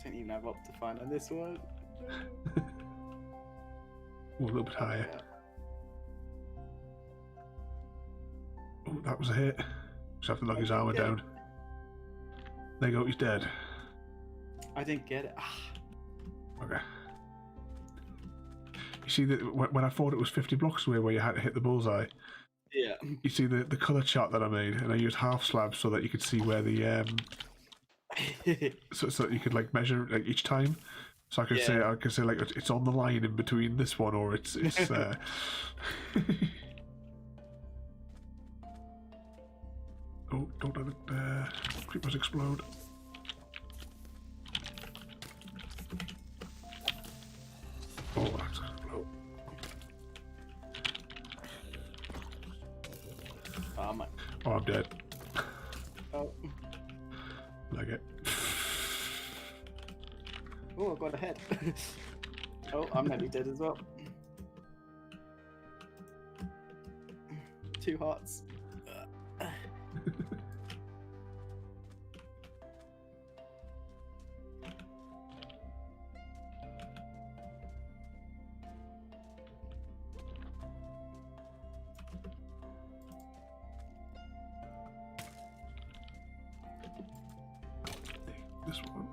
Don't even have Optifine on this one. Oh, a little bit higher. Oh, that was a hit. Just have to knock his armor down. There you go, he's dead. I didn't get it. Okay. You see that when I thought it was 50 blocks away where you had to hit the bullseye, Yeah. you see the colour chart that I made, and I used half slabs so that you could see where the so that you could like measure like each time. So I could say like it's on the line in between this one, or it's Oh, don't let it creepers explode. Oh, that's gonna blow. Oh, I'm dead. Oh. Like it. Oh, I got a head. Oh, I'm nearly dead as well. 2 hearts. This one.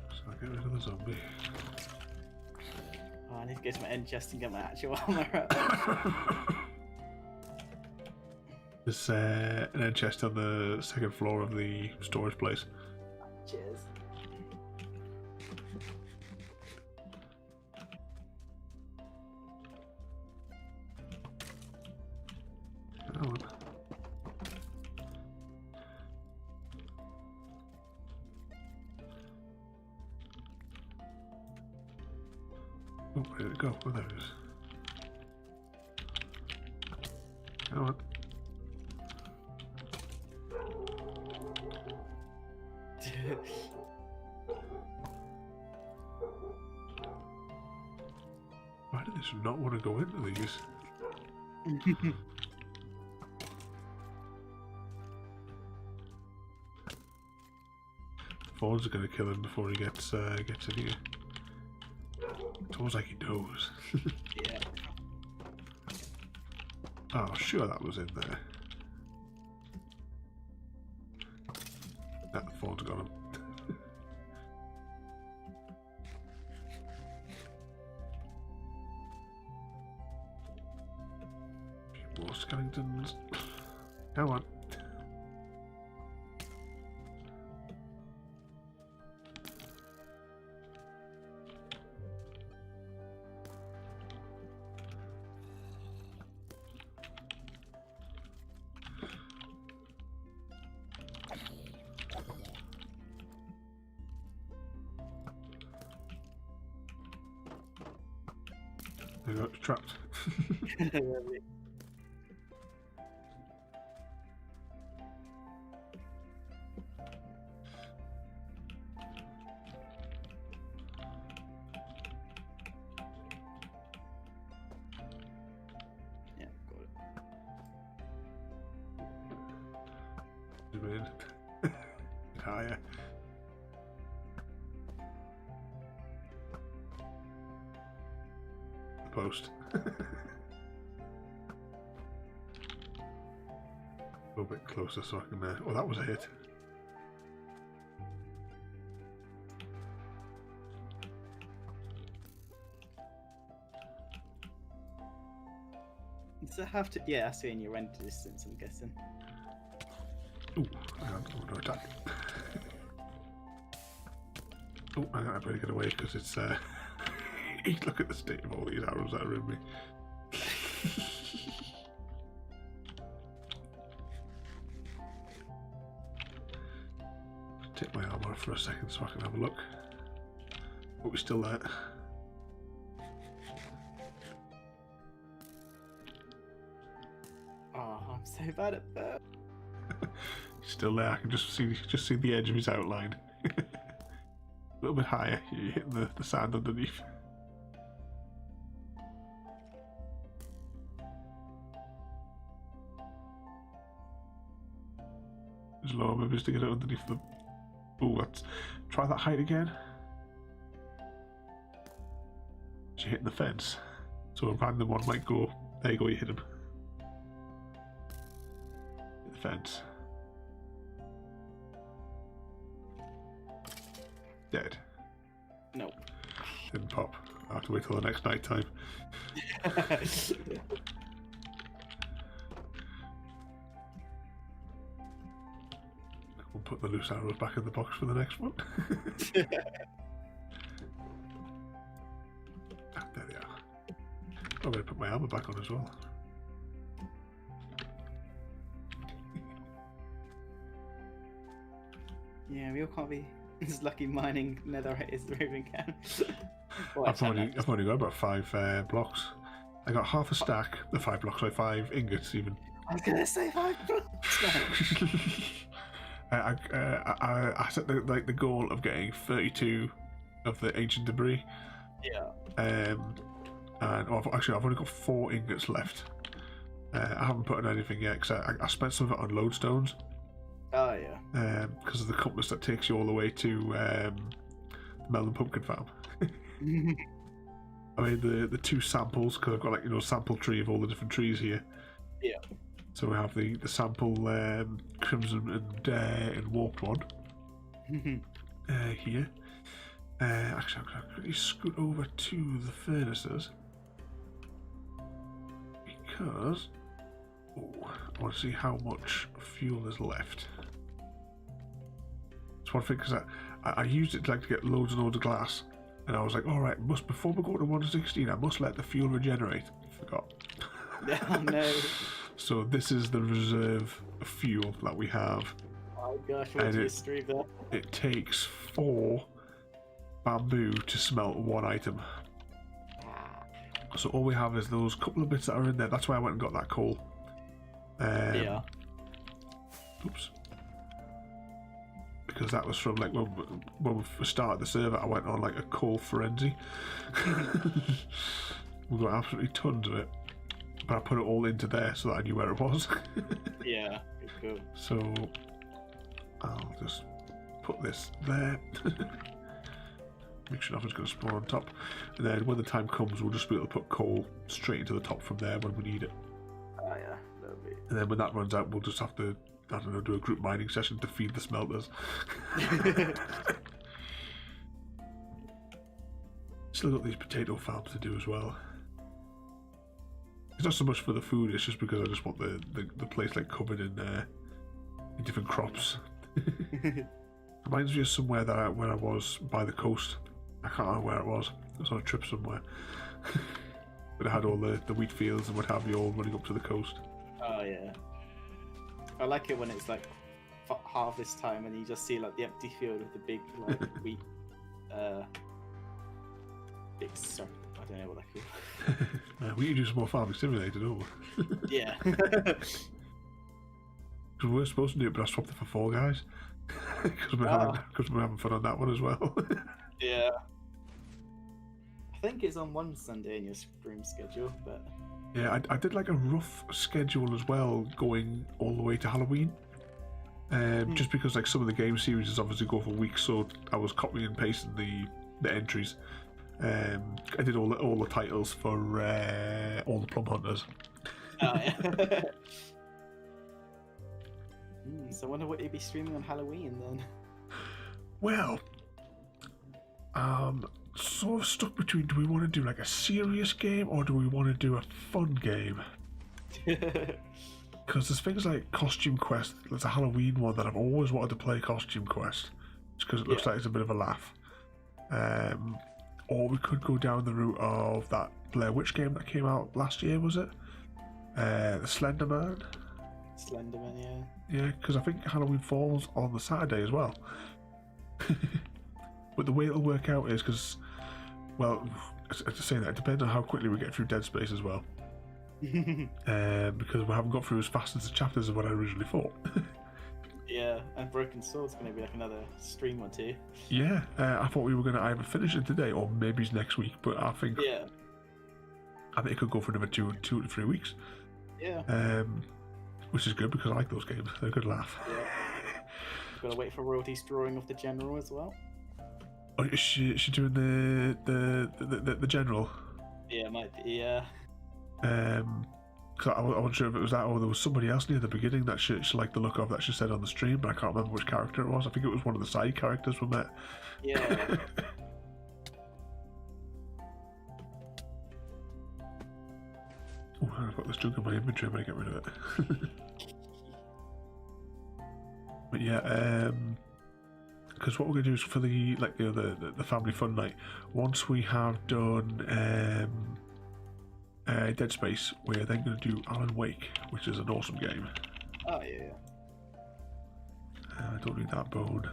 So I'll get rid of the zombie. Oh, I need to go to my end chest and get my actual armor up. There's an end chest on the second floor of the storage place. Cheers. Oh, where did it go? Oh, there it is. Come on. Why did this not want to go into these? Ford's gonna kill him before he gets in here. It's almost like he knows. Yeah. Oh, sure, that was in there. That Ford's got him. More skeletons. Come on. They got trapped. Yeah, got it. Zoom in. Higher. Post. Go a bit closer so I can. Oh, that was a hit. Does it have to? Yeah, that's in your render distance, I'm guessing. Ooh, hang on, I'm gonna attack. Oh, hang on, I better get away because it's. Look at the state of all these arrows that are in me. Take my armor off for a second so I can have a look. But we're still there. Oh, I'm so bad at that. Still there. I can just see the edge of his outline. A little bit higher. You're hitting the sand underneath. Just lower maybe just to get it underneath the. Oh, let's try that height again. You're hitting the fence, so a random one might go. There you go. You hit him. Hit the fence. Dead. Nope. Didn't pop. I have to wait till the next night time. We'll put the loose arrows back in the box for the next one. Ah, there they are. I'm going to put my armor back on as well. Yeah, we all can't be as lucky mining netherite as Raven can. Well, I've only got about 5 blocks. I got half a stack, the 5 blocks, like 5 ingots even. I was gonna say 5 blocks. I set the goal of getting 32 of the ancient debris. Yeah. And I've only got 4 ingots left. I haven't put in anything yet because I spent some of it on lodestones. Oh yeah. Because of the compass that takes you all the way to the melon pumpkin farm. I made the 2 samples because I've got sample tree of all the different trees here. Yeah. So we have the sample crimson and warped one here. Actually, I'm going to quickly scoot over to the furnaces because I want to see how much fuel is left. It's one thing because I used it to get loads and loads of glass, and I was like, all right, before we go to 116, I must let the fuel regenerate. Forgot. Oh no. So this is the reserve fuel that we have. Oh gosh, what's your history there? It takes 4 bamboo to smelt 1 item. So all we have is those couple of bits that are in there. That's why I went and got that coal. Yeah. Oops. Because that was from like when we started the server, I went on like a coal frenzy. We got absolutely tons of it, but I put it all into there so that I knew where it was. Yeah. Cool. So I'll just put this there. Make sure nothing's going to spawn on top, and then when the time comes, we'll just be able to put coal straight into the top from there when we need it. Oh yeah, that'll be. And then when that runs out, we'll just have to, I don't know, do a group mining session to feed the smelters. Still got these potato farms to do as well. It's not so much for the food; it's just because I just want the place like covered in different crops. Reminds me of somewhere that when I was by the coast. I can't remember where it was. I was on a trip somewhere. But it had all the wheat fields and what have you all running up to the coast. Oh yeah. I like it when it's like harvest time and you just see like the empty field with the big like wheat big stuff. I don't know what they're called. We need to do some more Farming Simulator, don't we? Yeah. Because we were supposed to do it, but I swapped it for Fall Guys. Because we're having fun on that one as well. Yeah. I think it's on one Sunday in your stream schedule, but yeah, I did like a rough schedule as well, going all the way to Halloween. Just because like some of the game series obviously go for weeks, so I was copying and pasting the entries. I did all the titles for all the Plum Hunters. Oh yeah. So I wonder what you'd be streaming on Halloween then. Well, sort of stuck between, do we want to do like a serious game or do we want to do a fun game? Because there's things like Costume Quest. There's a Halloween one that I've always wanted to play, Costume Quest, just because it looks like it's a bit of a laugh. Or we could go down the route of that Blair Witch game that came out last year, was it? The Slender Man. Slenderman, yeah. Yeah, because I think Halloween falls on the Saturday as well. But the way it'll work out is because, well, to say that, it depends on how quickly we get through Dead Space as well. Because we haven't got through as fast as the chapters of what I originally thought. Yeah, and Broken Sword's going to be like another stream or two. Yeah, I thought we were going to either finish it today or maybe it's next week, but I think it could go for another 2 to 3 weeks. Yeah. Which is good because I like those games. They're a good laugh. Yeah. Got to wait for royalties drawing off the general as well. Oh, is she doing the general? Yeah, it might be. Yeah. Cause I wasn't sure if it was that or there was somebody else near the beginning that she liked the look of that she said on the stream, but I can't remember which character it was. I think it was one of the side characters we met. Yeah. Oh, I've got this junk in my inventory. I'm gonna get rid of it. But yeah, because what we're gonna do is for the family fun night. Once we have done Dead Space, we're then going to do Alan Wake, which is an awesome game. Oh yeah. I don't need that bone.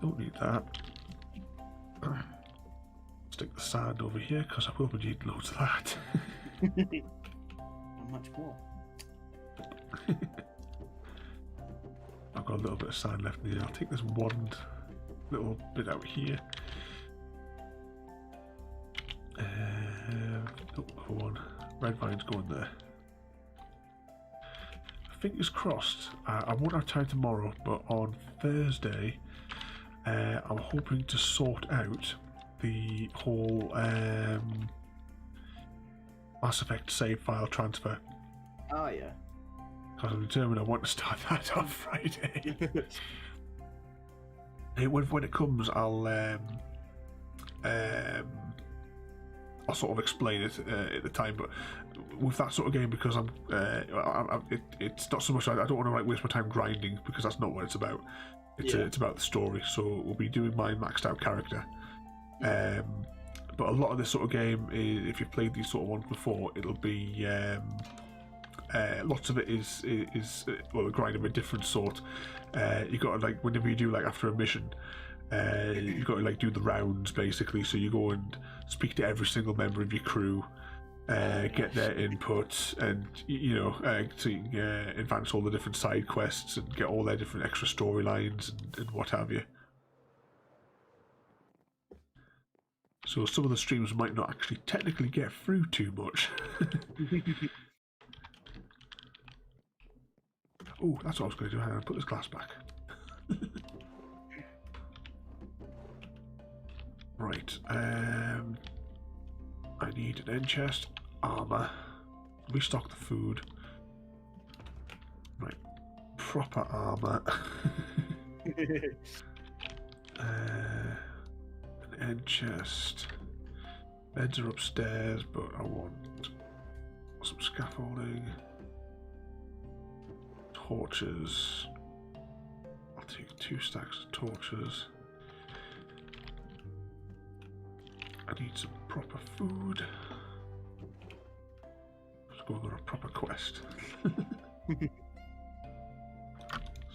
Don't need that. Stick the sand over here because I will be needing loads of that. Not much more. I've got a little bit of sand left in here. I'll take this one little bit out here. Go on. Red vine's going there. Fingers crossed. I won't have time tomorrow, but on Thursday, I'm hoping to sort out the whole Mass Effect save file transfer. Oh yeah. Because I'm determined I want to start that on Friday. When it comes, I'll sort of explain it at the time, but with that sort of game, because it's not so much. I don't want to like waste my time grinding because that's not what it's about. It's about the story. So we'll be doing my maxed out character. But a lot of this sort of game, if you've played these sort of ones before, it'll be lots of it is well, a grind of a different sort. You got to like whenever you do like after a mission. You've got to like do the rounds basically, so you go and speak to every single member of your crew, get their inputs, and so you can advance all the different side quests and get all their different extra storylines and what have you. So some of the streams might not actually technically get through too much. Oh, that's what I was going to do. Hang on, put this glass back. Right. I need an end chest, armor, restock the food. Right. Proper armor. An end chest. Beds are upstairs, but I want some scaffolding. Torches. I'll take 2 stacks of torches. I need some proper food. Let's go on a proper quest. So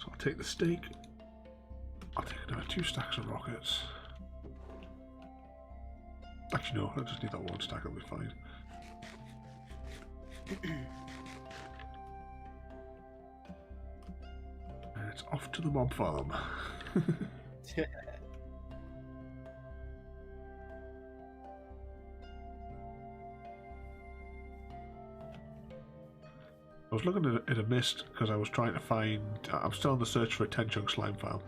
I'll take the steak. I'll take another 2 stacks of rockets. Actually, no, I just need that 1 stack, I'll be fine. And it's off to the mob farm. I was looking at a mist because I was trying to find. I'm still on the search for a 10-chunk slime farm,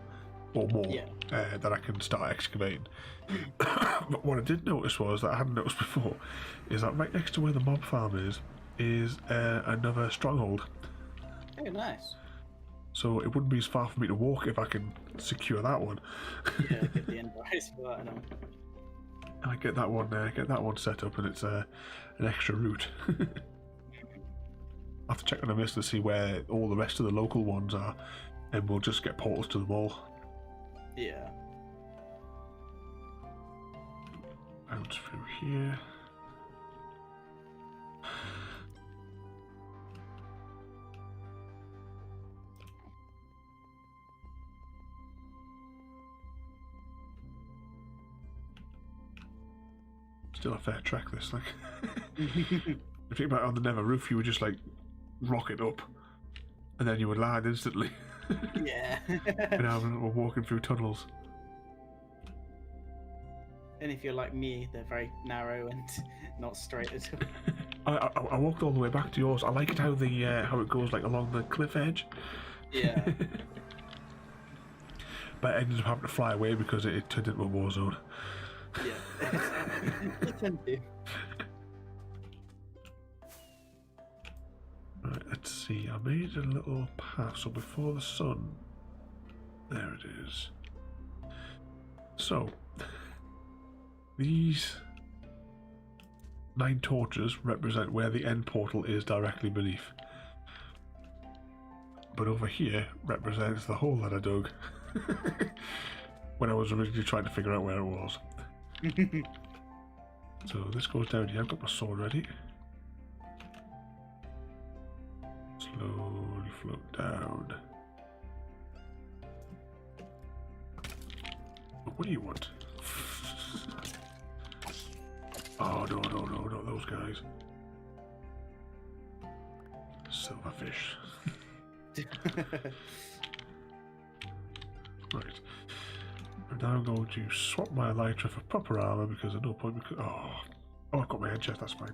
or more, that I can start excavating. But what I did notice was that I hadn't noticed before is that right next to where the mob farm is another stronghold. Oh, nice. So it wouldn't be as far for me to walk if I can secure that one. Yeah, get the invoice for that. And I get that one set up, and it's an extra route. I'll have to check on the mist to see where all the rest of the local ones are, and we'll just get portals to them all. Yeah. Out through here. Still a fair trek, this thing. If you think about it, on the Nether roof, you would just like rocket up, and then you would land instantly. Yeah. And now we're walking through tunnels. And if you're like me, they're very narrow and not straight at all. I walked all the way back to yours. I liked how how it goes like along the cliff edge. Yeah. But I ended up having to fly away because it turned into a war zone. Yeah. It can do. Right, let's see. I made a little path, so before the sun. There it is. So, these 9 torches represent where the end portal is directly beneath. But over here represents the hole that I dug when I was originally trying to figure out where it was. So this goes down here. I've got my sword ready. Slowly float down. What do you want? Oh, no, not those guys. Silverfish. Right. And now I'm going to swap my elytra for proper armor because there's no point. Oh, I've got my head chest, that's fine.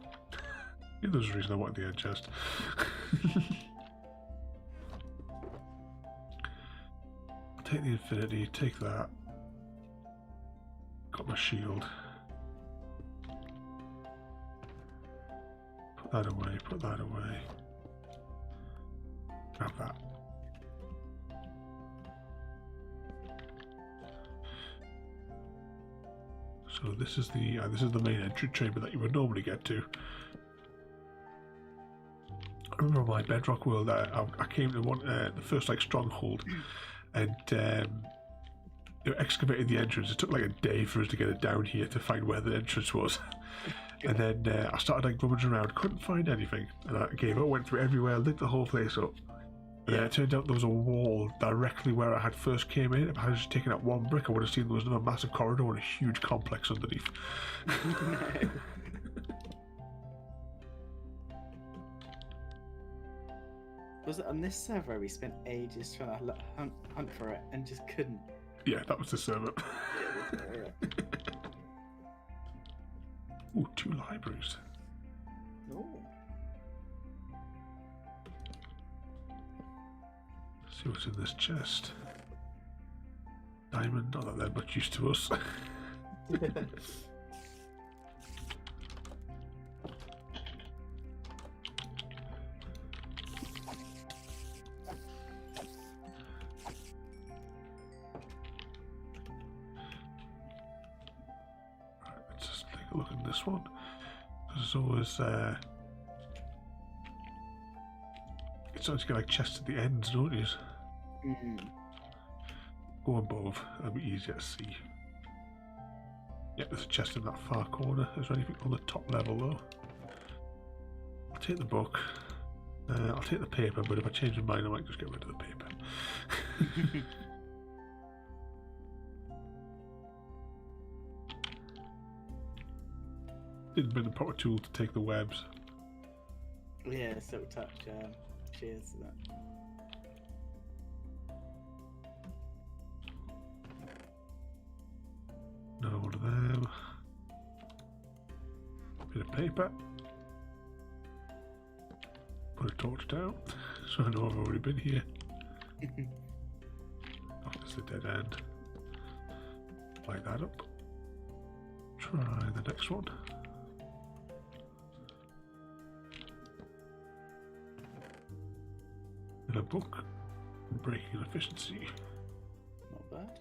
There's a reason I wanted the head chest. Take the infinity, take that. Got my shield. Put that away, put that away. Grab that. So this is the main entry chamber that you would normally get to. I remember my Bedrock world, I came to the first like stronghold, and excavated the entrance. It took like a day for us to get it down here to find where the entrance was. And then I started like rummaging around, couldn't find anything, and I gave up, went through everywhere, lit the whole place up. And then it turned out there was a wall directly where I had first came in. If I had just taken out one brick, I would have seen there was another massive corridor and a huge complex underneath. Was it on this server we spent ages trying to hunt for it and just couldn't? Yeah, that was the server. Ooh, 2 libraries. Oh. See what's in this chest. Diamond, not that they're much use to us. Let's just take a look at this one. There's always it's always got like chests at the ends, don't it? Go above, it'll be easier to see. Yeah, there's a chest in that far corner. Is there anything on the top level though? I'll take the book. I'll take the paper, but if I change my mind I might just get rid of the paper. Didn't bring the proper tool to take the webs. Yeah, silk touch. Cheers to that. Another one of them. Bit of paper. Put a torch down, so I know I've already been here. Oh, there's the dead end. Light that up. Try the next one. In a book, breaking efficiency. Not bad.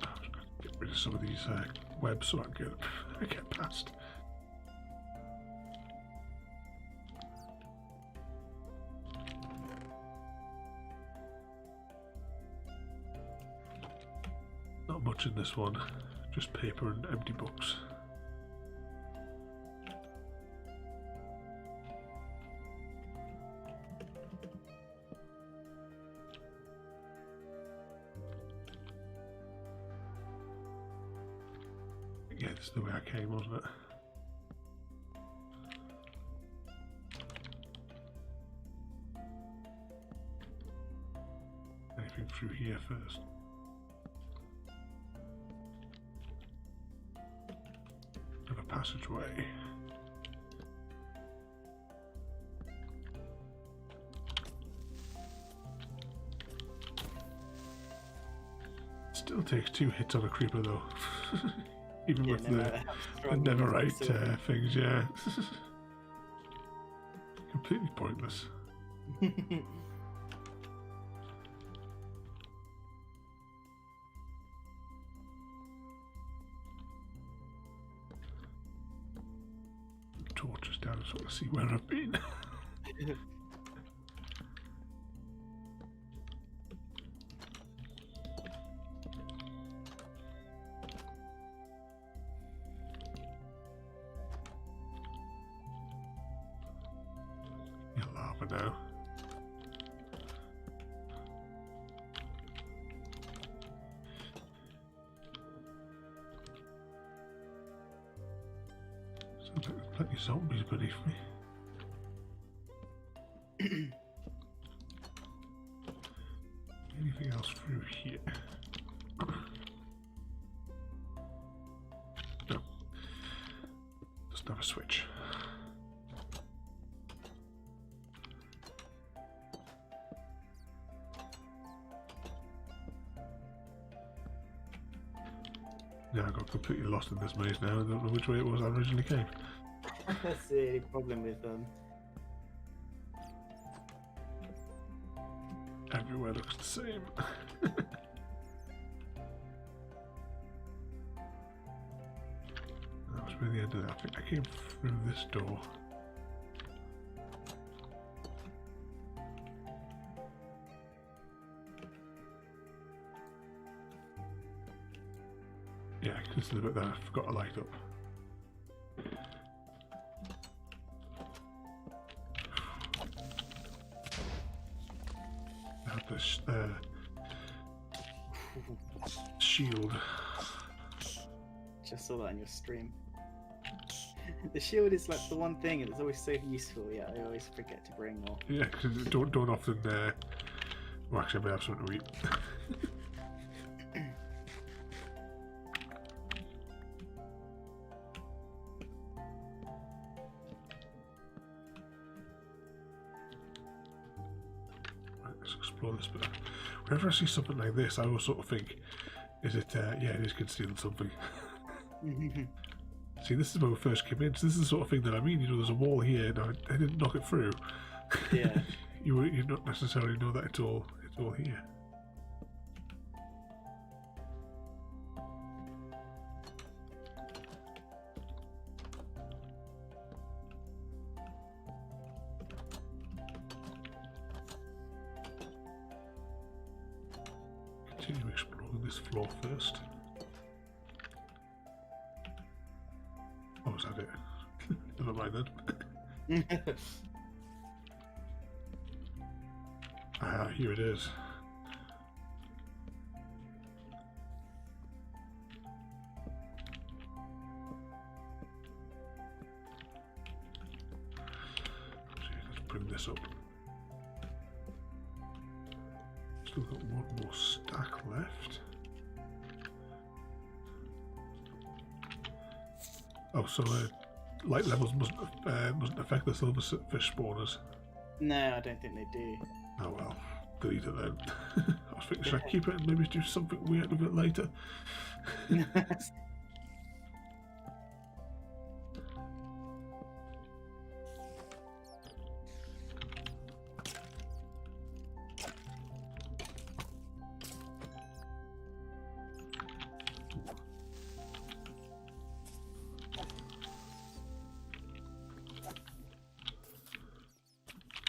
I'm just going to get rid of some of these webs so I can get past. Not much in this one, just paper and empty books. Yeah, this is the way I came, wasn't it? Anything through here first? Have a passageway. Still takes 2 hits on a creeper though. Even with the netherite things, yeah. Completely pointless. Torches down so I can see where I've been. Now. Sounds like there's plenty of zombies beneath me. Anything else through here? No. Just have a switch. Yeah, I got completely lost in this maze now. I don't know which way it was I originally came. That's the problem with Everywhere looks the same. That was really the end of that. I think I came through this door. Yeah, this is the bit that I forgot to light up. I have this shield. just saw that in your stream. The shield is like the one thing that's always so useful. Yeah, I always forget to bring more. Yeah, because don't often. Well, actually, I may have something to eat. Right, let's explore this bit. Whenever I see something like this, I always sort of think, is it? Yeah, it is concealing something. See, this is when we first came in. So this is the sort of thing that I mean. You know, there's a wall here, and I didn't knock it through. Yeah. you don't necessarily know that it's all here. Continue exploring this floor first. Oh, is that it? Never mind then. Ah, here it is. Let's bring this up. Still got one more stack left. Oh, so light levels mustn't affect the silverfish spawners. No, I don't think they do. Oh well, delete it then. I was thinking, should I keep it and maybe do something weird with it later?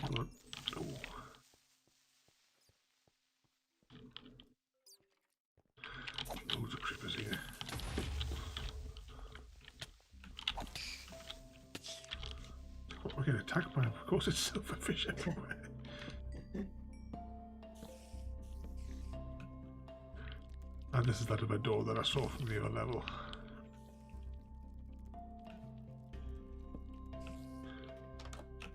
Come on. Oh. Loads of creepers here. Oh, we're getting attacked by them. Of course, it's silverfish everywhere. And this is that other door that I saw from the other level.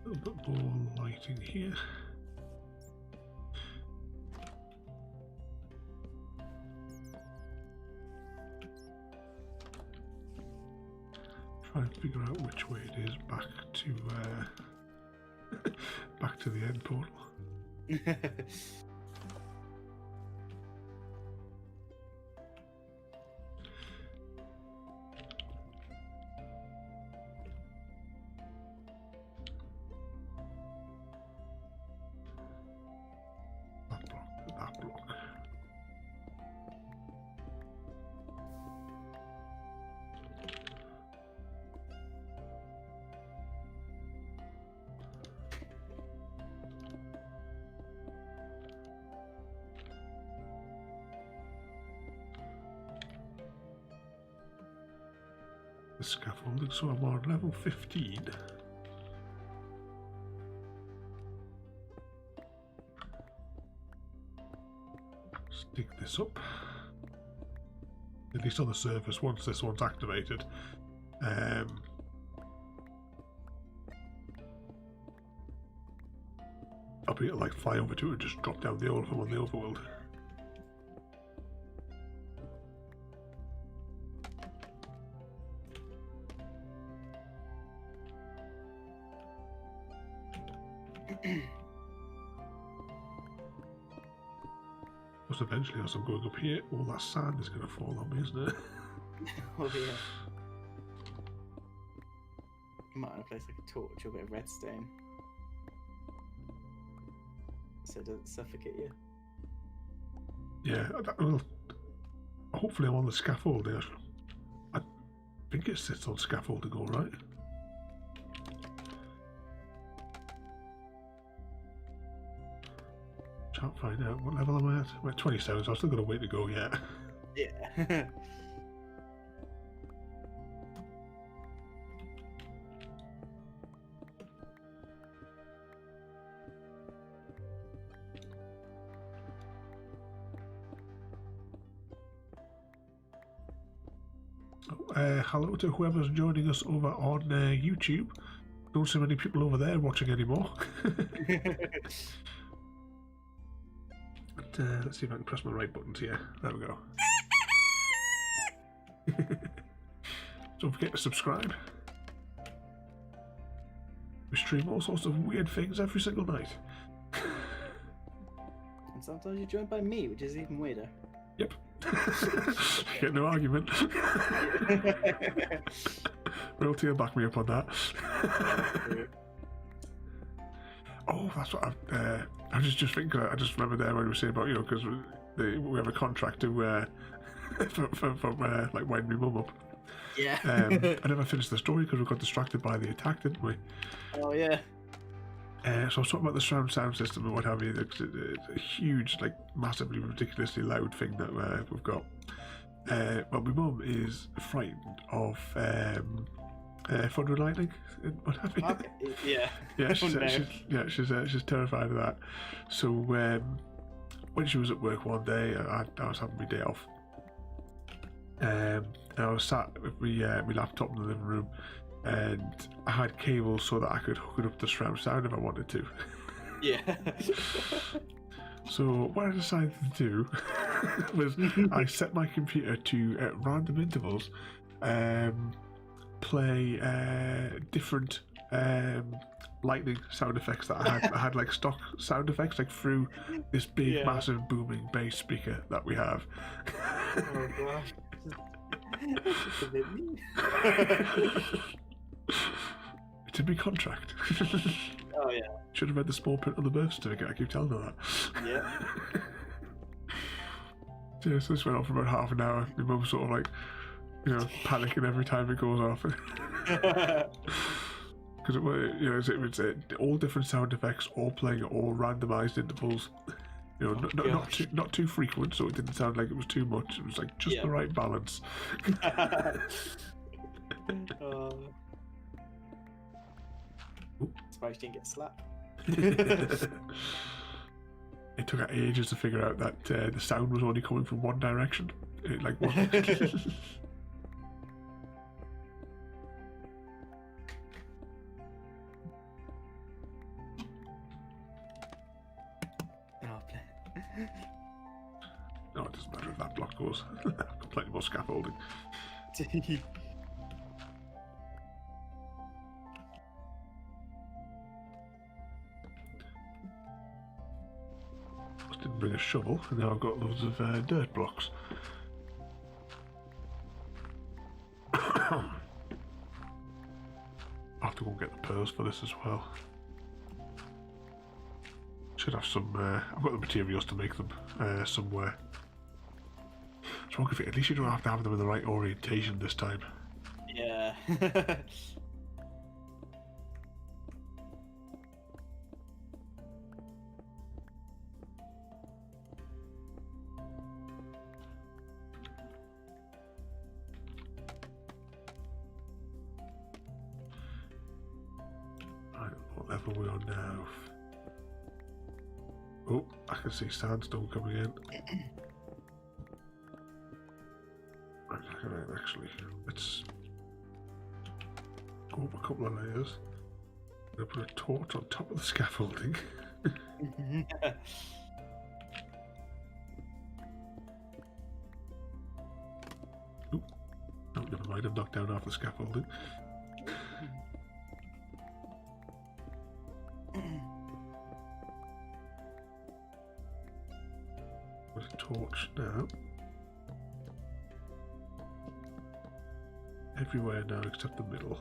A little bit more lighting here. Try and figure out which way it is back to back to the end portal. That block. The scaffolding, so I'm on level 15. Stick this up. At least on the surface, once this one's activated. I'll be able to like fly over to it and just drop down the old from on the overworld. Because eventually, as I'm going up here, all that sand is going to fall on me, isn't it? Oh yeah. Might want to place like a torch or a bit of redstone, so it doesn't suffocate you. Yeah, well, hopefully I'm on the scaffolding. I think it sits on scaffolding all right. Can't find out. What level am I at? I'm at 27, so I've still got a way to go yet. Yeah. Oh, hello to whoever's joining us over on YouTube. Don't see many people over there watching anymore. But, let's see if I can press my right buttons here. There we go. Don't forget to subscribe. We stream all sorts of weird things every single night. And sometimes you're joined by me, which is even weirder. Yep. Get no argument. Royalty will back me up on that. Oh, that's what I was just thinking. I just remember there when we were saying about, because we have a contract to for like winding my mum up. Yeah. I never finished the story because we got distracted by the attack, didn't we? Oh yeah. So I was talking about the surround sound system and what have you. It's a huge, like, massively, ridiculously loud thing that we've got. Well, my mum is frightened of thunder and lightning and what have you. Okay. Yeah. Yeah, she's terrified of that. So when she was at work one day, I was having my day off, and I was sat with my laptop in the living room, and I had cables so that I could hook it up to surround sound if I wanted to. Yeah. So what I decided to do was I set my computer to, at random intervals, play different lightning sound effects that I had. I had like stock sound effects, like through this big, massive, booming bass speaker that we have. Oh gosh. That's just a bit mean. It's a big contract. Oh yeah. Should have read the small print on the birth certificate. I keep telling her that. Yeah. Yeah, so this went on for about half an hour. My mum's sort of like, panicking every time it goes off. Because it was all different sound effects, all playing at all randomised intervals. Not too frequent, so it didn't sound like it was too much. It was like just the right balance. Surprised you didn't get slapped. It took ages to figure out that the sound was only coming from one direction. Like one. No, it doesn't matter if that block goes. I've got plenty more scaffolding. Didn't bring a shovel, and now I've got loads of dirt blocks. I'll have to go and get the pearls for this as well. Should have some. I've got the materials to make them somewhere. So at least you don't have to have them in the right orientation this time. Yeah. What level are we on now? Oh, I can see sandstone coming in. Right, actually, let's go up a couple of layers. I'm going to put a torch on top of the scaffolding. Oh, never mind, I've knocked down half the scaffolding. Put a torch now. Everywhere now except the middle.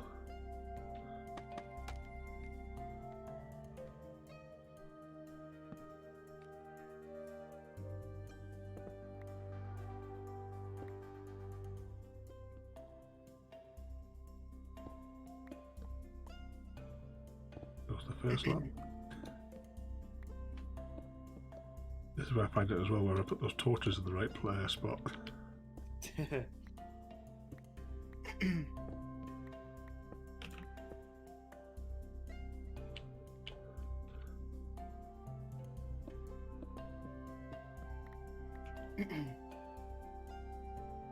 That was the first one. This is where I find it as well, where I put those torches in the right spot.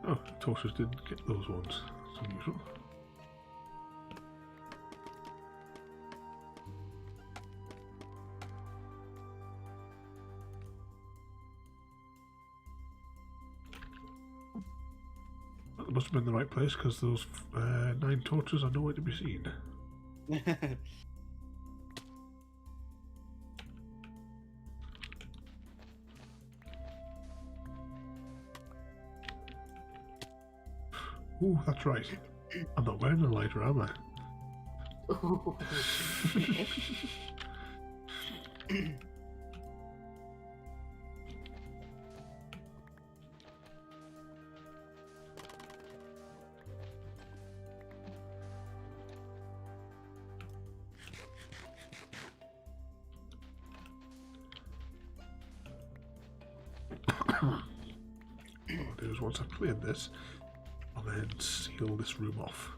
Oh, torches didn't get those ones. unusual. That must have been the right place because those 9 torches are nowhere to be seen. Ooh, that's right. I'm not wearing a lighter, am I? What I'll do is once I've cleared this, I'll then seal this room off.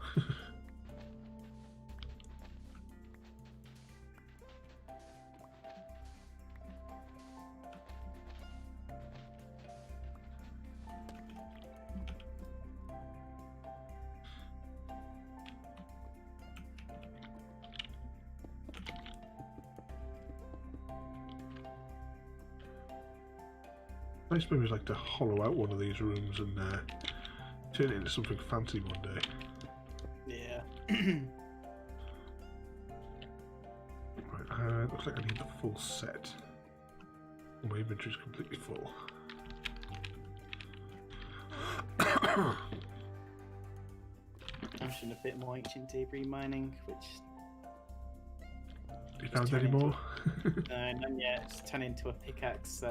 I suppose I'd like to hollow out one of these rooms and turn it into something fancy one day. Yeah. Right, looks like I need the full set. My inventory's completely full. I'm doing a bit more ancient debris mining, which... You found any more? none yet. Just turn into a pickaxe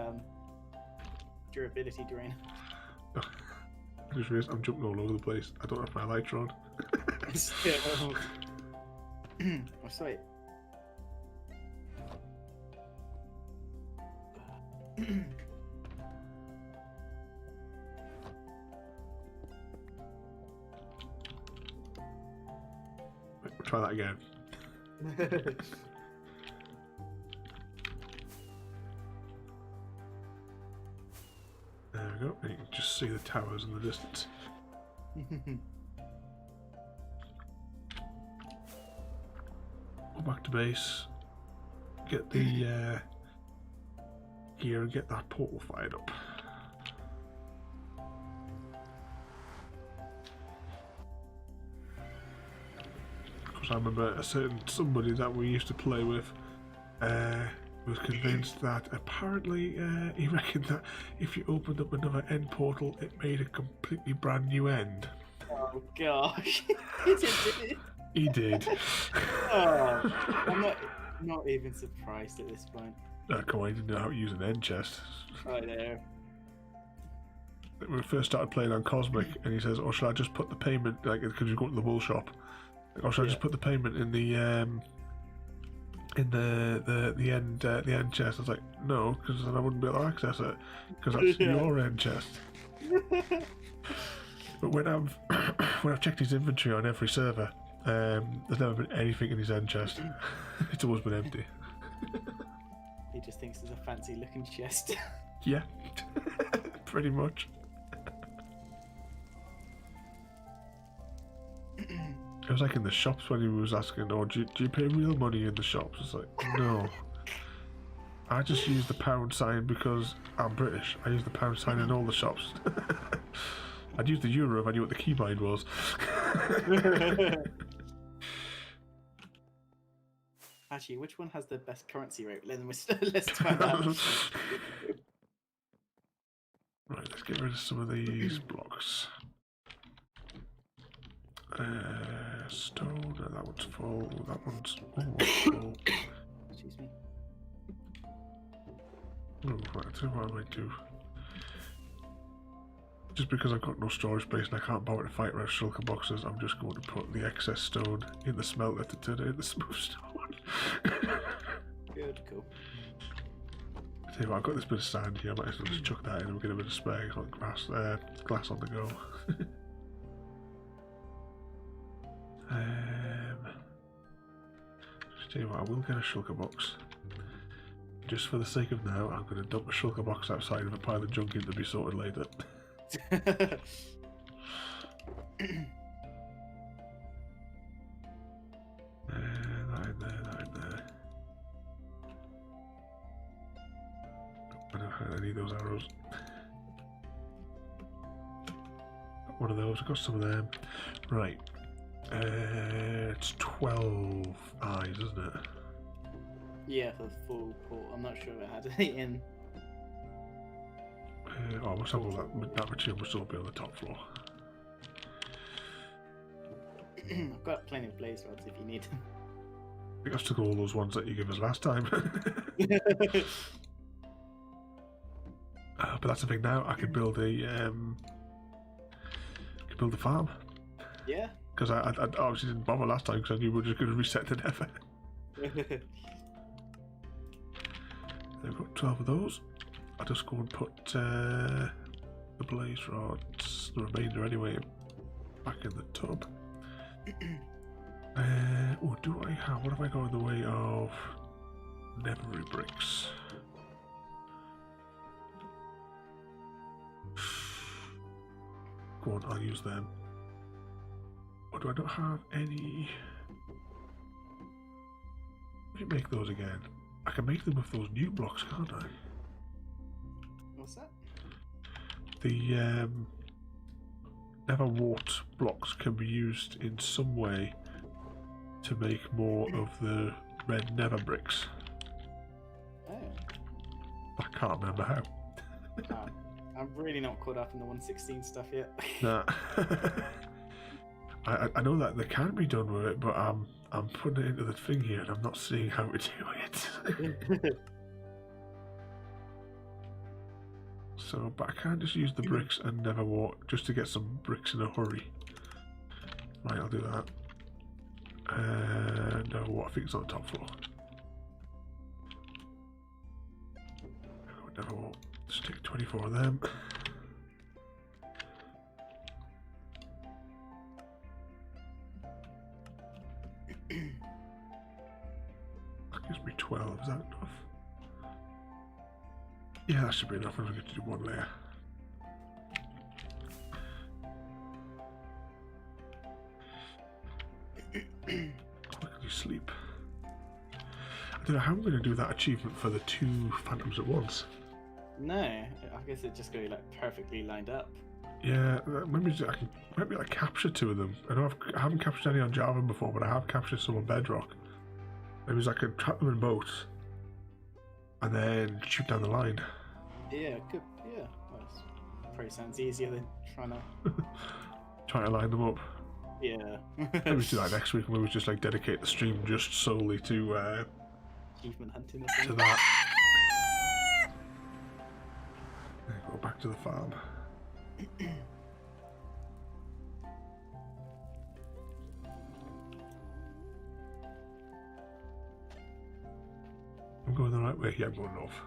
durability drain. I just realised I'm jumping all over the place. I don't have my lighter on. Oh, sweet. Right, we'll try that again. There we go. And you can just see the towers in the distance. Go back to base. Get the gear and get that portal fired up. Because I remember a certain somebody that we used to play with was convinced that apparently he reckoned that if you opened up another end portal it made a completely brand new end. Oh gosh. He did. Oh, I'm not even surprised at this point. Come on, he didn't know how to use an end chest. I know. When we first started playing on Cosmic, and he says, "Oh, should I just put the payment like because you go to the wool shop? Or should I just put the payment in the end chest?" I was like, "No, because then I wouldn't be able to access it because that's your end chest." But when I've checked his inventory on every server, there's never been anything in his end chest. It's always been empty. He just thinks it's a fancy looking chest. Yeah, pretty much. It was like in the shops when he was asking, "Oh, do you pay real money in the shops?" It's like, no. I just use the pound sign because I'm British. I use the pound sign in all the shops. I'd use the euro if I knew what the keybind was. Actually, which one has the best currency rate? Let's find out. Right, let's get rid of some of these blocks. Stone, that one's full, that one's full. Excuse me. Oh, right, I tell you what I might do. Just because I've got no storage space and I can't bother to fight around shulker boxes, I'm just going to put the excess stone in the smelter to turn it into smooth stone. Good, cool. I tell you what, I've got this bit of sand here, I might as well just chuck that in and we'll get a bit of spare glass on the go. Just tell you what, I will get a shulker box. Just for the sake of now, I'm going to dump a shulker box outside of a pile of junk in to be sorted later. That in there, that in there. I need those arrows. Got one of those, I got some of them. Right. It's 12 eyes, isn't it? Yeah, for the full port. I'm not sure if it had it in. Oh, what's up with that material will still be on the top floor. I've got plenty of blaze rods if you need them. I think I took all those ones that you gave us last time. But that's the thing now. I could build a farm. Yeah. Because I obviously didn't bother last time because I knew we were just going to reset the Nether. I've got 12 of those. I'll just go and put the blaze rods, the remainder anyway, back in the tub. Oh, do I have? What have I got in the way of nether bricks? Go on, I'll use them. Or do I not have any? Let me make those again. I can make them with those new blocks, can't I? What's that? The nether wart blocks can be used in some way to make more of the red nether bricks. Oh. I can't remember how. Oh. I'm really not caught up in the 116 stuff yet. Nah. I know that they can be done with it, but I'm putting it into the thing here and I'm not seeing how to do it. So, but I can't just use the bricks and never walk just to get some bricks in a hurry. Right, I'll do that. And what I think it's on the top floor. Never walk. Just take 24 of them. That gives me 12, is that enough? Yeah, that should be enough. I'm going to do one layer. Quickly sleep. I don't know how I'm going to do that achievement for the 2 phantoms at once. No, I guess it just go like perfectly lined up. Yeah, maybe I can like capture 2 of them. I know I haven't captured any on Java before, but I have captured some on Bedrock. Maybe I could trap them in boats and then shoot down the line. Yeah, good. Yeah, well, probably sounds easier than trying to line them up. Yeah. Maybe do that next week. Maybe just like dedicate the stream just solely to achievement hunting. to that. Go back to the farm. I'm going the right way. Yeah, I'm going north.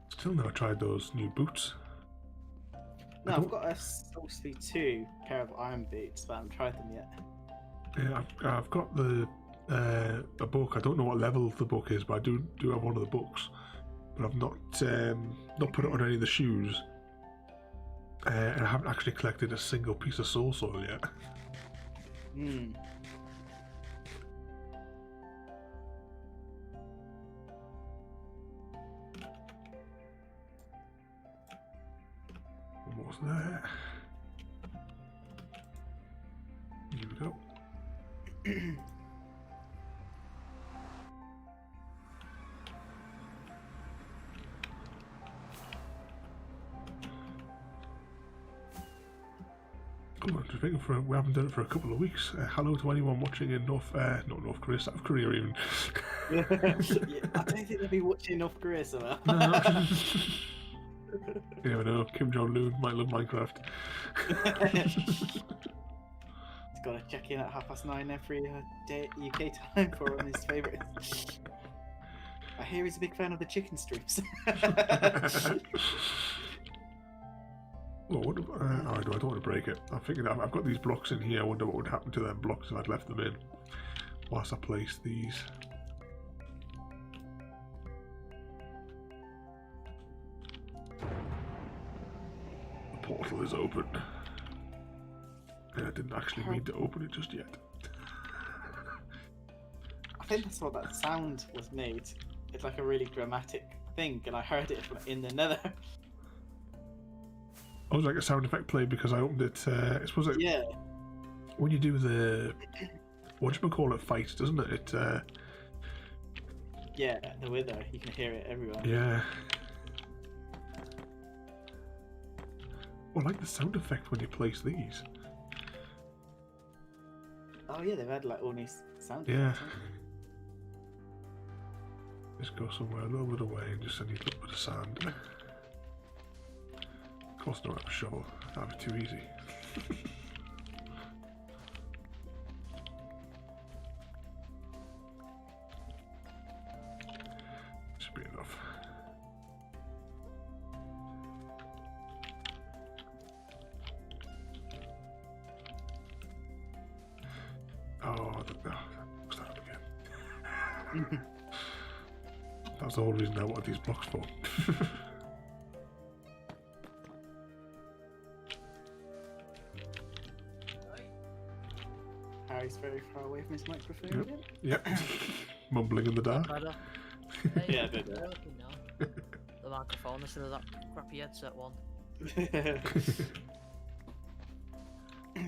Still never tried those new boots. No, I've got a supposedly 2 pair of iron boots, but I haven't tried them yet. Yeah, I've got a book. I don't know what level the book is, but I do have one of the books. But I've not put it on any of the shoes. And I haven't actually collected a single piece of soul soil yet. Hmm. Almost there. Here we go. Oh, I'm just thinking we haven't done it for a couple of weeks. Hello to anyone watching in not North Korea, South Korea even. Yeah, I don't think they'll be watching North Korea somehow. No. You never know. Kim Jong-un might love Minecraft. He's got to check in at 9:30 every day UK time for one of his favourites. I hear he's a big fan of the chicken strips. Well, what do I don't want to break it. I'm thinking I've got these blocks in here. I wonder what would happen to them blocks if I'd left them in whilst I place these. portal is open. I didn't actually mean to open it just yet. I think that's what that sound was made. It's like a really dramatic thing, and I heard it in the Nether. I was like a sound effect play because I opened it. I suppose like Yeah. when you do the what do you call it, fight, doesn't it? It Yeah, the Wither. You can hear it everywhere. yeah. Well, I like the sound effect when you place these. Oh yeah, they've had like all these sound Yeah. effects. haven't Just go somewhere a little bit away and just need a little bit of sand. Of course, I don't have a shovel. That'd be too easy. Should be enough. Oh, what's that up again? they? That's the whole reason I wanted these blocks for. Harry's very far away from his microphone Yep. again. Yep. Mumbling in the dark. Better. Yeah, it's better. working now. The microphone instead of that crappy headset one. Oh,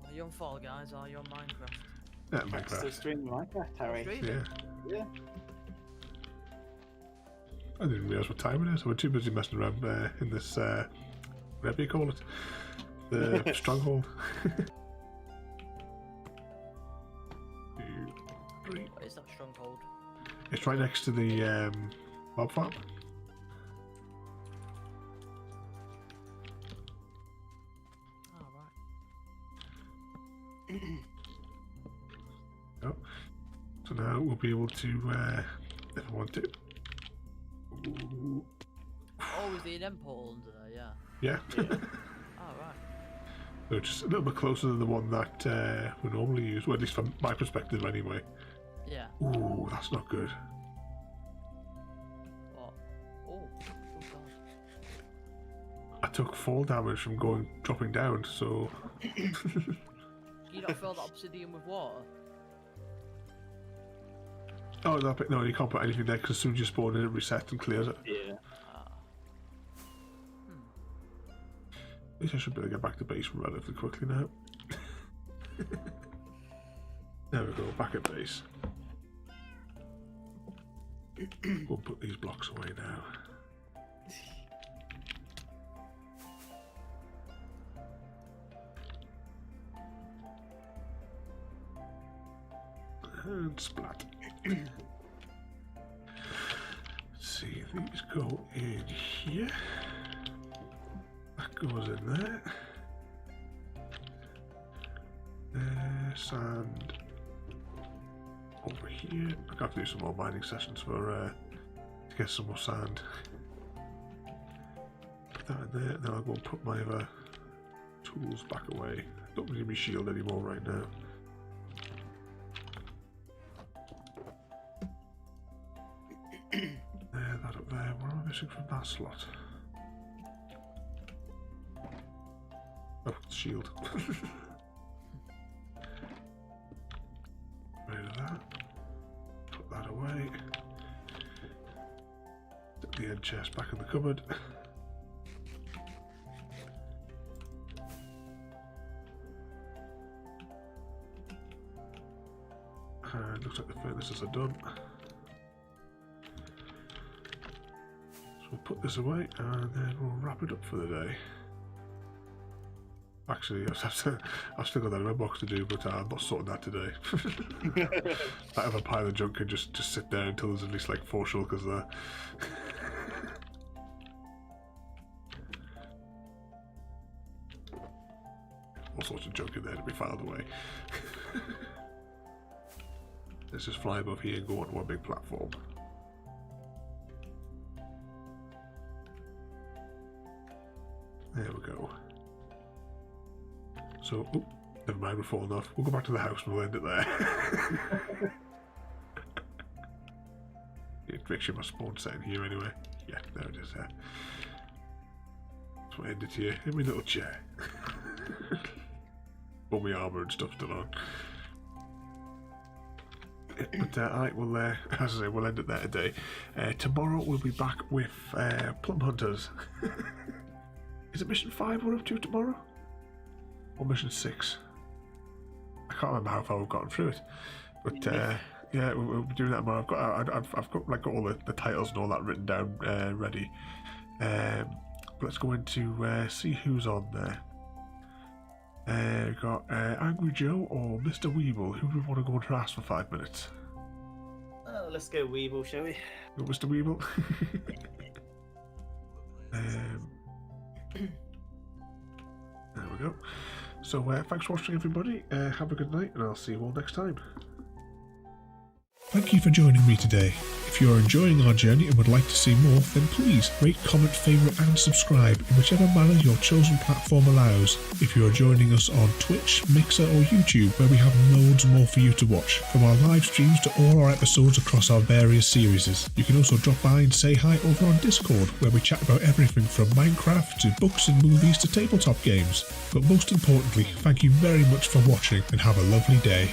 are you on Fall Guys or are you on Minecraft? Yeah, Still Minecraft. streaming Minecraft, Harry. Streaming? Yeah. Yeah. I didn't realise what time it is. I was too busy messing around in this, whatever you call it, the stronghold. 2, 3. What is that stronghold? It's right next to the mob farm. Oh, right. Oh. So now we'll be able to, if I want to. Ooh. Oh, is the end portal under there? Yeah. Yeah. Oh, right. So just a little bit closer than the one that we normally use, well, at least from my perspective anyway. Yeah. Ooh, that's not good. What? Oh, God. I took fall damage from dropping down, so You not fill that obsidian with water? oh, that bit, no, you can't put anything there because as soon as you spawn in, it resets and clears it. Yeah. Ah. At least I should be able to get back to base relatively quickly now. There we go, back at base. We'll put these blocks away now. And splat. See, these go in here. That goes in there. Sand over here. I have to do some more mining sessions for to get some more sand. Put that in there, then I'll go and put my other tools back away. Don't need my shield anymore right now. There, that up there. What am I missing from that slot? Oh, shield. Rid of that. Put that away. Put the end chest back in the cupboard. And looks like the furnaces are done. So we'll put this away and then we'll wrap it up for the day. Actually, I've still got that in my box to do, but I'm not sorting that today. I have a pile of junk and just sit there until there's at least like 4 shulkers there. All sorts of junk in there to be filed away. Let's just fly above here and go onto one big platform. There we go. So, oh, never mind, we're falling off. We'll go back to the house and we'll end it there. Make sure my spawn set in here anyway. Yeah, there it is there. So I end it here in my little chair. All my armour and stuff still on. But alright, well, as I say, we'll end it there today. Tomorrow we'll be back with Plum Hunters. Is it mission 5 we're up to tomorrow? Or mission 6? I can't remember how far we've gotten through it. But yeah, we'll be doing that tomorrow. I've got like all the titles and all that written down ready. Let's go into see who's on there. We've got Angry Joe or Mr. Weeble. Who do we want to go and harass for 5 minutes? Let's go Weeble, shall we? Go Mr. Weeble. There we go. So thanks for watching, everybody. Have a good night, and I'll see you all next time. Thank you for joining me today. If you are enjoying our journey and would like to see more, then please rate, comment, favourite and subscribe in whichever manner your chosen platform allows. If you are joining us on Twitch, Mixer or YouTube, where we have loads more for you to watch, from our live streams to all our episodes across our various series. You can also drop by and say hi over on Discord, where we chat about everything from Minecraft to books and movies to tabletop games. But most importantly, thank you very much for watching and have a lovely day.